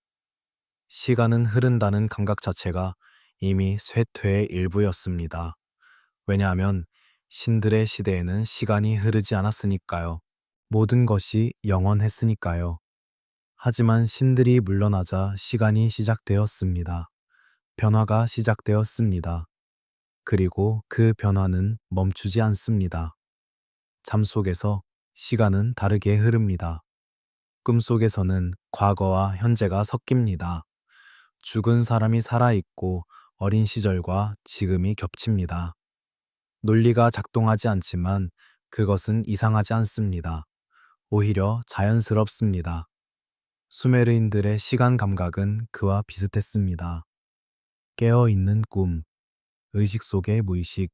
시간은 흐른다는 감각 자체가 이미 쇠퇴의 일부였습니다. 왜냐하면 신들의 시대에는 시간이 흐르지 않았으니까요. 모든 것이 영원했으니까요. 하지만 신들이 물러나자 시간이 시작되었습니다. 변화가 시작되었습니다. 그리고 그 변화는 멈추지 않습니다. 잠 속에서 시간은 다르게 흐릅니다. 꿈속에서는 과거와 현재가 섞입니다. 죽은 사람이 살아있고 어린 시절과 지금이 겹칩니다. 논리가 작동하지 않지만 그것은 이상하지 않습니다. 오히려 자연스럽습니다. 수메르인들의 시간 감각은 그와 비슷했습니다. 깨어있는 꿈, 의식 속의 무의식,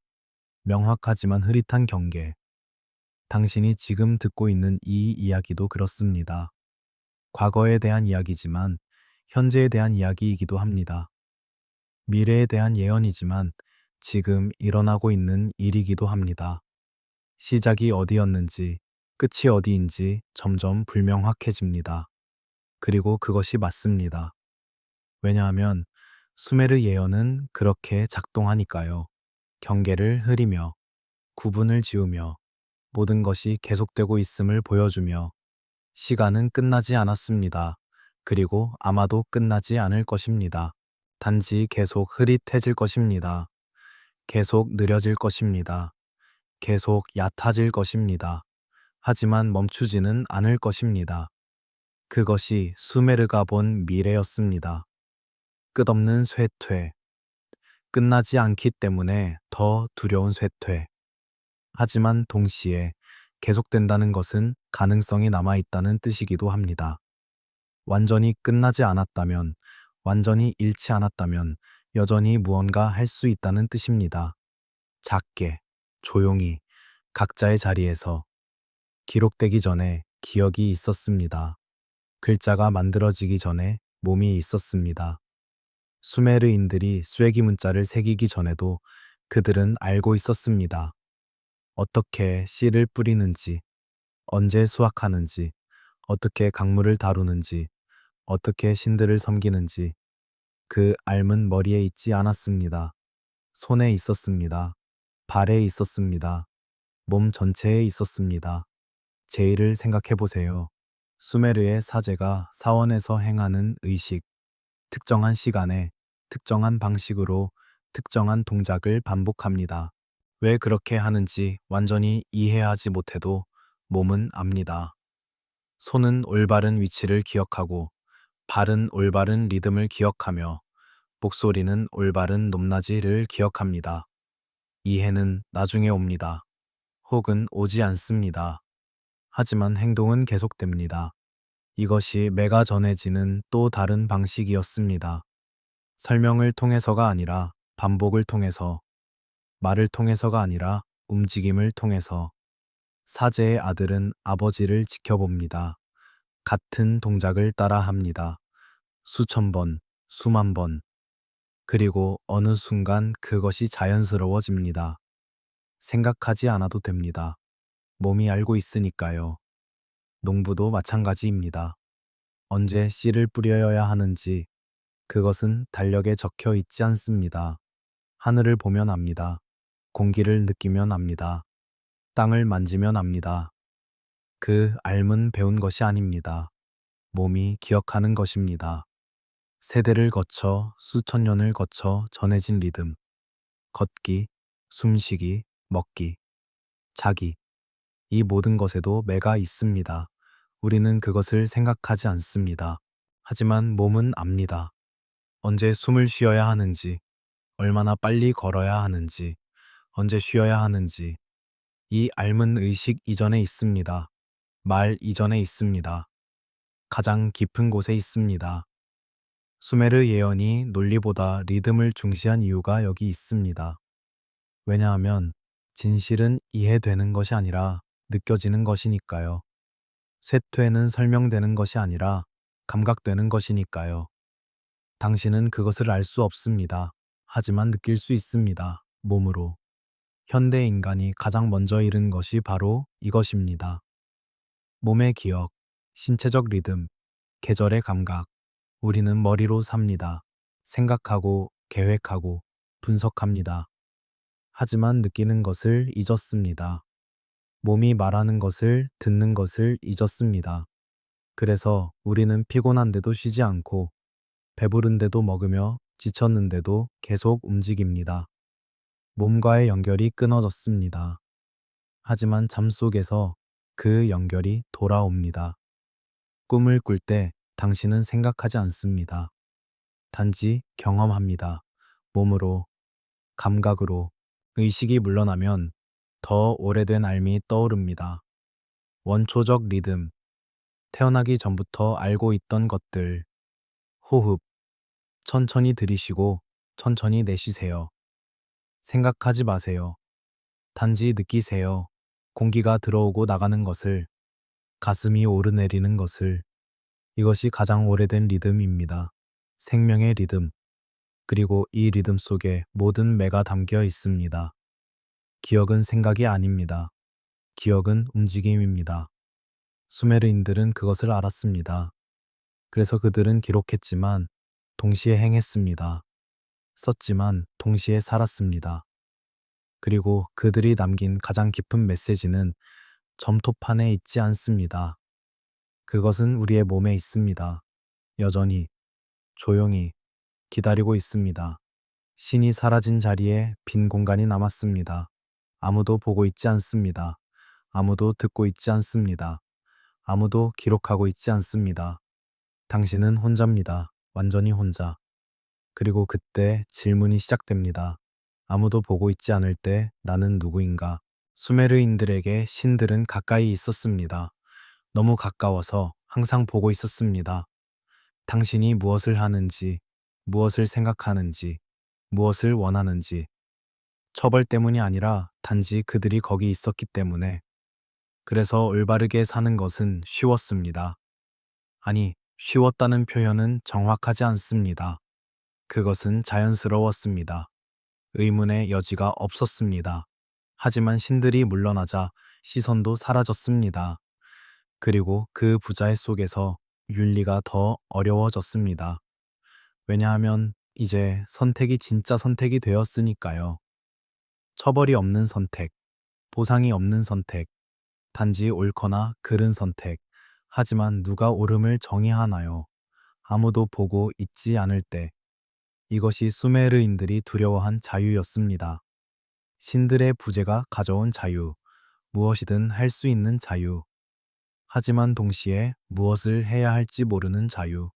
명확하지만 흐릿한 경계. 당신이 지금 듣고 있는 이 이야기도 그렇습니다. 과거에 대한 이야기지만 현재에 대한 이야기이기도 합니다. 미래에 대한 예언이지만 지금 일어나고 있는 일이기도 합니다. 시작이 어디였는지, 끝이 어디인지 점점 불명확해집니다. 그리고 그것이 맞습니다. 왜냐하면 수메르 예언은 그렇게 작동하니까요. 경계를 흐리며, 구분을 지우며, 모든 것이 계속되고 있음을 보여주며, 시간은 끝나지 않았습니다. 그리고 아마도 끝나지 않을 것입니다. 단지 계속 흐릿해질 것입니다. 계속 느려질 것입니다. 계속 얕아질 것입니다. 하지만 멈추지는 않을 것입니다. 그것이 수메르가 본 미래였습니다. 끝없는 쇠퇴. 끝나지 않기 때문에 더 두려운 쇠퇴. 하지만 동시에 계속된다는 것은 가능성이 남아있다는 뜻이기도 합니다. 완전히 끝나지 않았다면, 완전히 잃지 않았다면 여전히 무언가 할 수 있다는 뜻입니다. 작게, 조용히, 각자의 자리에서 기록되기 전에 기억이 있었습니다. 글자가 만들어지기 전에 몸이 있었습니다. 수메르인들이 쐐기 문자를 새기기 전에도 그들은 알고 있었습니다. 어떻게 씨를 뿌리는지, 언제 수확하는지, 어떻게 강물을 다루는지, 어떻게 신들을 섬기는지. 그 알은 머리에 있지 않았습니다. 손에 있었습니다. 발에 있었습니다. 몸 전체에 있었습니다. 제의를 생각해 보세요. 수메르의 사제가 사원에서 행하는 의식, 특정한 시간에, 특정한 방식으로 특정한 동작을 반복합니다. 왜 그렇게 하는지 완전히 이해하지 못해도 몸은 압니다. 손은 올바른 위치를 기억하고, 발은 올바른 리듬을 기억하며 목소리는 올바른 높낮이를 기억합니다. 이해는 나중에 옵니다. 혹은 오지 않습니다. 하지만 행동은 계속됩니다. 이것이 매가 전해지는 또 다른 방식이었습니다. 설명을 통해서가 아니라 반복을 통해서, 말을 통해서가 아니라 움직임을 통해서. 사제의 아들은 아버지를 지켜봅니다. 같은 동작을 따라 합니다. 수천 번, 수만 번. 그리고 어느 순간 그것이 자연스러워집니다. 생각하지 않아도 됩니다. 몸이 알고 있으니까요. 농부도 마찬가지입니다. 언제 씨를 뿌려야 하는지 그것은 달력에 적혀 있지 않습니다. 하늘을 보면 압니다. 공기를 느끼면 압니다. 땅을 만지면 압니다. 그 알은 배운 것이 아닙니다. 몸이 기억하는 것입니다. 세대를 거쳐 수천 년을 거쳐 전해진 리듬. 걷기, 숨쉬기, 먹기, 자기. 이 모든 것에도 매가 있습니다. 우리는 그것을 생각하지 않습니다. 하지만 몸은 압니다. 언제 숨을 쉬어야 하는지, 얼마나 빨리 걸어야 하는지, 언제 쉬어야 하는지. 이 알은 의식 이전에 있습니다. 말 이전에 있습니다. 가장 깊은 곳에 있습니다. 수메르 예언이 논리보다 리듬을 중시한 이유가 여기 있습니다. 왜냐하면 진실은 이해되는 것이 아니라 느껴지는 것이니까요. 쇠퇴는 설명되는 것이 아니라 감각되는 것이니까요. 당신은 그것을 알 수 없습니다. 하지만 느낄 수 있습니다. 몸으로. 현대 인간이 가장 먼저 잃은 것이 바로 이것입니다. 몸의 기억, 신체적 리듬, 계절의 감각. 우리는 머리로 삽니다. 생각하고, 계획하고, 분석합니다. 하지만 느끼는 것을 잊었습니다. 몸이 말하는 것을, 듣는 것을 잊었습니다. 그래서 우리는 피곤한데도 쉬지 않고, 배부른데도 먹으며, 지쳤는데도 계속 움직입니다. 몸과의 연결이 끊어졌습니다. 하지만 잠 속에서 그 연결이 돌아옵니다. 꿈을 꿀 때 당신은 생각하지 않습니다. 단지 경험합니다. 몸으로, 감각으로. 의식이 물러나면 더 오래된 알미 떠오릅니다. 원초적 리듬, 태어나기 전부터 알고 있던 것들. 호흡, 천천히 들이쉬고 천천히 내쉬세요. 생각하지 마세요. 단지 느끼세요. 공기가 들어오고 나가는 것을, 가슴이 오르내리는 것을. 이것이 가장 오래된 리듬입니다. 생명의 리듬. 그리고 이 리듬 속에 모든 매가 담겨 있습니다. 기억은 생각이 아닙니다. 기억은 움직임입니다. 수메르인들은 그것을 알았습니다. 그래서 그들은 기록했지만 동시에 행했습니다. 썼지만 동시에 살았습니다. 그리고 그들이 남긴 가장 깊은 메시지는 점토판에 있지 않습니다. 그것은 우리의 몸에 있습니다. 여전히, 조용히 기다리고 있습니다. 신이 사라진 자리에 빈 공간이 남았습니다. 아무도 보고 있지 않습니다. 아무도 듣고 있지 않습니다. 아무도 기록하고 있지 않습니다. 당신은 혼자입니다. 완전히 혼자. 그리고 그때 질문이 시작됩니다. 아무도 보고 있지 않을 때 나는 누구인가? 수메르인들에게 신들은 가까이 있었습니다. 너무 가까워서 항상 보고 있었습니다. 당신이 무엇을 하는지, 무엇을 생각하는지, 무엇을 원하는지. 처벌 때문이 아니라 단지 그들이 거기 있었기 때문에. 그래서 올바르게 사는 것은 쉬웠습니다. 아니, 쉬웠다는 표현은 정확하지 않습니다. 그것은 자연스러웠습니다. 의문의 여지가 없었습니다. 하지만 신들이 물러나자 시선도 사라졌습니다. 그리고 그 부자의 속에서 윤리가 더 어려워졌습니다. 왜냐하면 이제 선택이 진짜 선택이 되었으니까요. 처벌이 없는 선택, 보상이 없는 선택, 단지 옳거나 그른 선택. 하지만 누가 옳음을 정의하나요? 아무도 보고 있지 않을 때. 이것이 수메르인들이 두려워한 자유였습니다. 신들의 부재가 가져온 자유, 무엇이든 할 수 있는 자유. 하지만 동시에 무엇을 해야 할지 모르는 자유.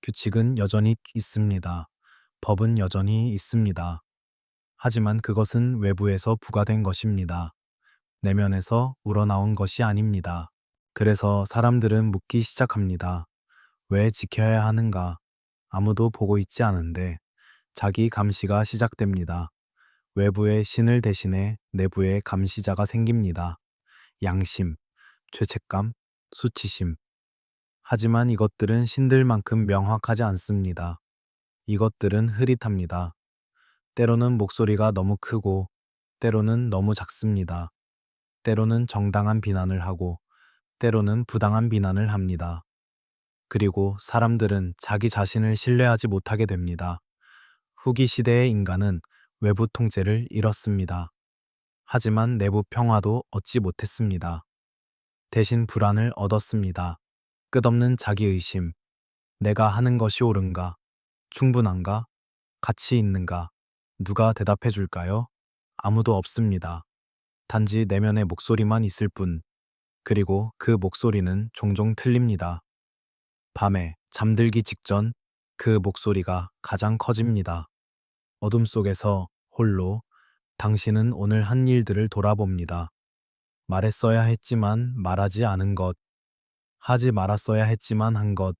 규칙은 여전히 있습니다. 법은 여전히 있습니다. 하지만 그것은 외부에서 부과된 것입니다. 내면에서 우러나온 것이 아닙니다. 그래서 사람들은 묻기 시작합니다. 왜 지켜야 하는가? 아무도 보고 있지 않은데 자기 감시가 시작됩니다. 외부의 신을 대신해 내부의 감시자가 생깁니다. 양심, 죄책감, 수치심. 하지만 이것들은 신들만큼 명확하지 않습니다. 이것들은 흐릿합니다. 때로는 목소리가 너무 크고, 때로는 너무 작습니다. 때로는 정당한 비난을 하고, 때로는 부당한 비난을 합니다. 그리고 사람들은 자기 자신을 신뢰하지 못하게 됩니다. 후기 시대의 인간은 외부 통제를 잃었습니다. 하지만 내부 평화도 얻지 못했습니다. 대신 불안을 얻었습니다. 끝없는 자기의심. 내가 하는 것이 옳은가? 충분한가? 가치 있는가? 누가 대답해 줄까요? 아무도 없습니다. 단지 내면의 목소리만 있을 뿐. 그리고 그 목소리는 종종 틀립니다. 밤에 잠들기 직전 그 목소리가 가장 커집니다. 어둠 속에서 홀로 당신은 오늘 한 일들을 돌아봅니다. 말했어야 했지만 말하지 않은 것, 하지 말았어야 했지만 한 것,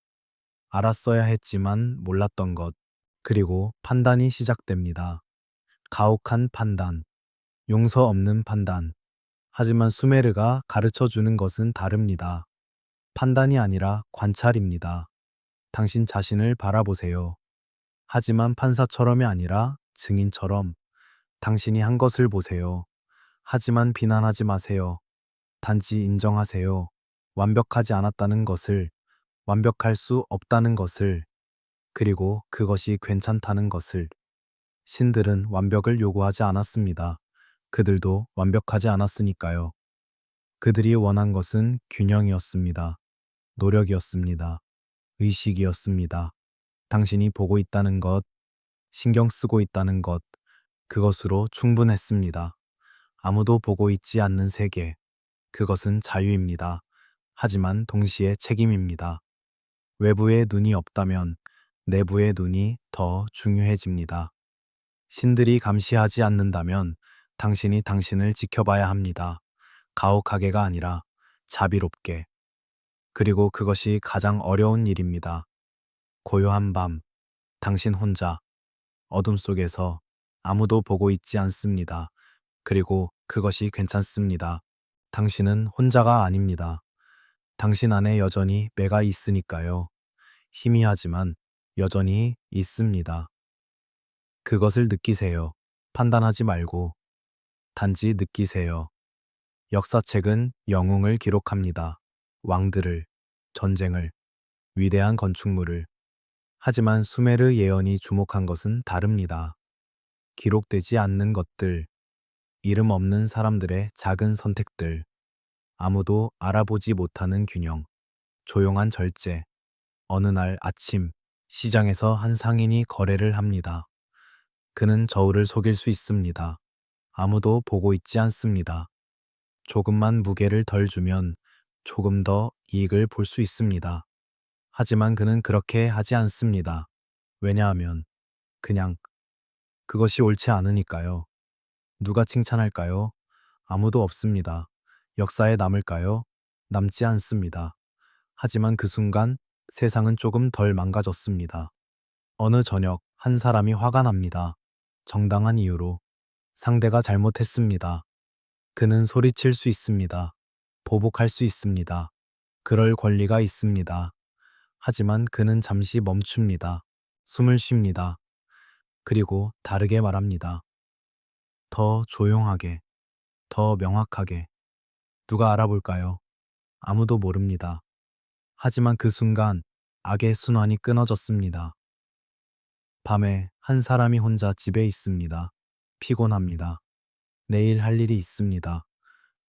알았어야 했지만 몰랐던 것, 그리고 판단이 시작됩니다. 가혹한 판단, 용서 없는 판단. 하지만 수메르가 가르쳐 주는 것은 다릅니다. 판단이 아니라 관찰입니다. 당신 자신을 바라보세요. 하지만 판사처럼이 아니라 증인처럼 당신이 한 것을 보세요. 하지만 비난하지 마세요. 단지 인정하세요. 완벽하지 않았다는 것을, 완벽할 수 없다는 것을, 그리고 그것이 괜찮다는 것을. 신들은 완벽을 요구하지 않았습니다. 그들도 완벽하지 않았으니까요. 그들이 원한 것은 균형이었습니다. 노력이었습니다. 의식이었습니다. 당신이 보고 있다는 것, 신경 쓰고 있다는 것, 그것으로 충분했습니다. 아무도 보고 있지 않는 세계, 그것은 자유입니다. 하지만 동시에 책임입니다. 외부의 눈이 없다면 내부의 눈이 더 중요해집니다. 신들이 감시하지 않는다면 당신이 당신을 지켜봐야 합니다. 가혹하게가 아니라 자비롭게. 그리고 그것이 가장 어려운 일입니다. 고요한 밤, 당신 혼자, 어둠 속에서 아무도 보고 있지 않습니다. 그리고 그것이 괜찮습니다. 당신은 혼자가 아닙니다. 당신 안에 여전히 내가 있으니까요. 희미하지만 여전히 있습니다. 그것을 느끼세요. 판단하지 말고 단지 느끼세요. 역사책은 영웅을 기록합니다. 왕들을, 전쟁을, 위대한 건축물을. 하지만 수메르 예언이 주목한 것은 다릅니다. 기록되지 않는 것들, 이름 없는 사람들의 작은 선택들, 아무도 알아보지 못하는 균형, 조용한 절제. 어느 날 아침, 시장에서 한 상인이 거래를 합니다. 그는 저울을 속일 수 있습니다. 아무도 보고 있지 않습니다. 조금만 무게를 덜 주면 조금 더 이익을 볼 수 있습니다. 하지만 그는 그렇게 하지 않습니다. 왜냐하면 그냥 그것이 옳지 않으니까요. 누가 칭찬할까요? 아무도 없습니다. 역사에 남을까요? 남지 않습니다. 하지만 그 순간 세상은 조금 덜 망가졌습니다. 어느 저녁 한 사람이 화가 납니다. 정당한 이유로. 상대가 잘못했습니다. 그는 소리칠 수 있습니다. 보복할 수 있습니다. 그럴 권리가 있습니다. 하지만 그는 잠시 멈춥니다. 숨을 쉽니다. 그리고 다르게 말합니다. 더 조용하게, 더 명확하게. 누가 알아볼까요? 아무도 모릅니다. 하지만 그 순간 악의 순환이 끊어졌습니다. 밤에 한 사람이 혼자 집에 있습니다. 피곤합니다. 내일 할 일이 있습니다.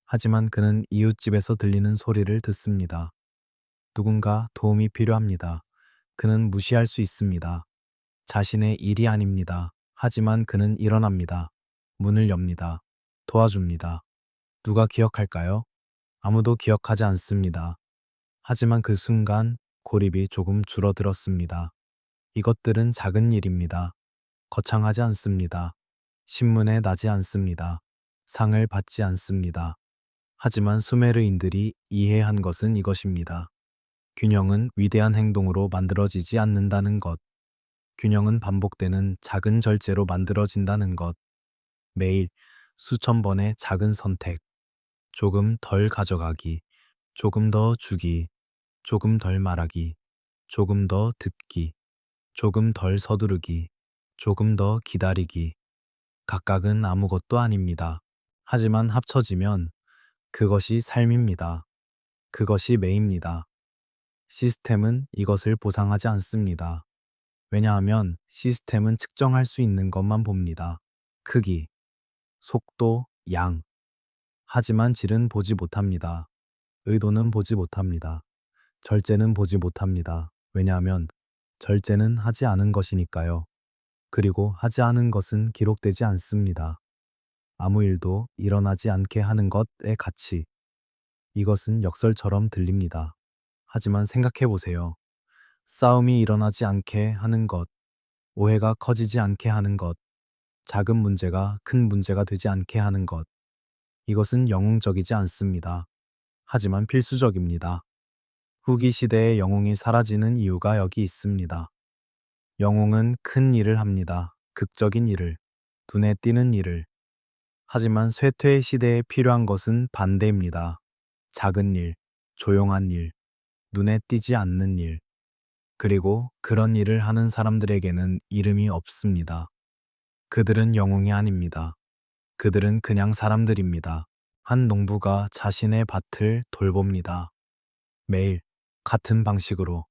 하지만 그는 이웃집에서 들리는 소리를 듣습니다. 누군가 도움이 필요합니다. 그는 무시할 수 있습니다. 자신의 일이 아닙니다. 하지만 그는 일어납니다. 문을 엽니다. 도와줍니다. 누가 기억할까요? 아무도 기억하지 않습니다. 하지만 그 순간 고립이 조금 줄어들었습니다. 이것들은 작은 일입니다. 거창하지 않습니다. 신문에 나지 않습니다. 상을 받지 않습니다. 하지만 수메르인들이 이해한 것은 이것입니다. 균형은 위대한 행동으로 만들어지지 않는다는 것. 균형은 반복되는 작은 절제로 만들어진다는 것. 매일 수천 번의 작은 선택. 조금 덜 가져가기, 조금 더 주기, 조금 덜 말하기, 조금 더 듣기, 조금 덜 서두르기, 조금 더 기다리기. 각각은 아무것도 아닙니다. 하지만 합쳐지면 그것이 삶입니다. 그것이 매입니다. 시스템은 이것을 보상하지 않습니다. 왜냐하면 시스템은 측정할 수 있는 것만 봅니다. 크기, 속도, 양. 하지만 질은 보지 못합니다. 의도는 보지 못합니다. 절제는 보지 못합니다. 왜냐하면 절제는 하지 않은 것이니까요. 그리고 하지 않은 것은 기록되지 않습니다. 아무 일도 일어나지 않게 하는 것의 가치. 이것은 역설처럼 들립니다. 하지만 생각해 보세요. 싸움이 일어나지 않게 하는 것, 오해가 커지지 않게 하는 것, 작은 문제가 큰 문제가 되지 않게 하는 것. 이것은 영웅적이지 않습니다. 하지만 필수적입니다. 후기 시대의 영웅이 사라지는 이유가 여기 있습니다. 영웅은 큰 일을 합니다. 극적인 일을, 눈에 띄는 일을. 하지만 쇠퇴의 시대에 필요한 것은 반대입니다. 작은 일, 조용한 일, 눈에 띄지 않는 일. 그리고 그런 일을 하는 사람들에게는 이름이 없습니다. 그들은 영웅이 아닙니다. 그들은 그냥 사람들입니다. 한 농부가 자신의 밭을 돌봅니다. 매일 같은 방식으로.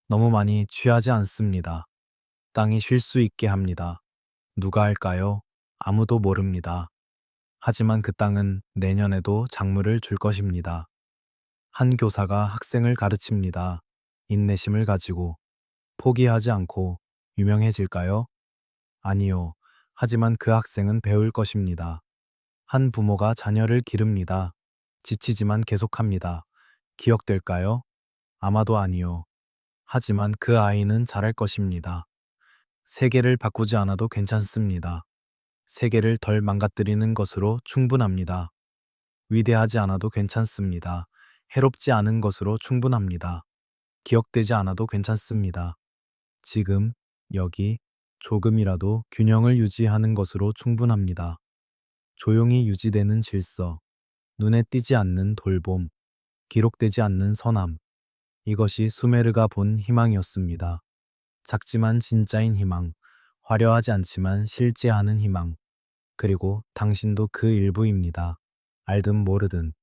너무 많이 취하지 않습니다. 땅이 쉴 수 있게 합니다. 누가 할까요? 아무도 모릅니다. 하지만 그 땅은 내년에도 작물을 줄 것입니다. 한 교사가 학생을 가르칩니다. 인내심을 가지고 포기하지 않고 유명해질까요? 아니요. 하지만 그 학생은 배울 것입니다. 한 부모가 자녀를 기릅니다. 지치지만 계속합니다. 기억될까요? 아마도 아니요. 하지만 그 아이는 잘할 것입니다. 세계를 바꾸지 않아도 괜찮습니다. 세계를 덜 망가뜨리는 것으로 충분합니다. 위대하지 않아도 괜찮습니다. 해롭지 않은 것으로 충분합니다. 기억되지 않아도 괜찮습니다. 지금, 여기, 조금이라도 균형을 유지하는 것으로 충분합니다. 조용히 유지되는 질서, 눈에 띄지 않는 돌봄, 기록되지 않는 선함. 이것이 수메르가 본 희망이었습니다. 작지만 진짜인 희망, 화려하지 않지만 실제하는 희망. 그리고 당신도 그 일부입니다. 알든 모르든.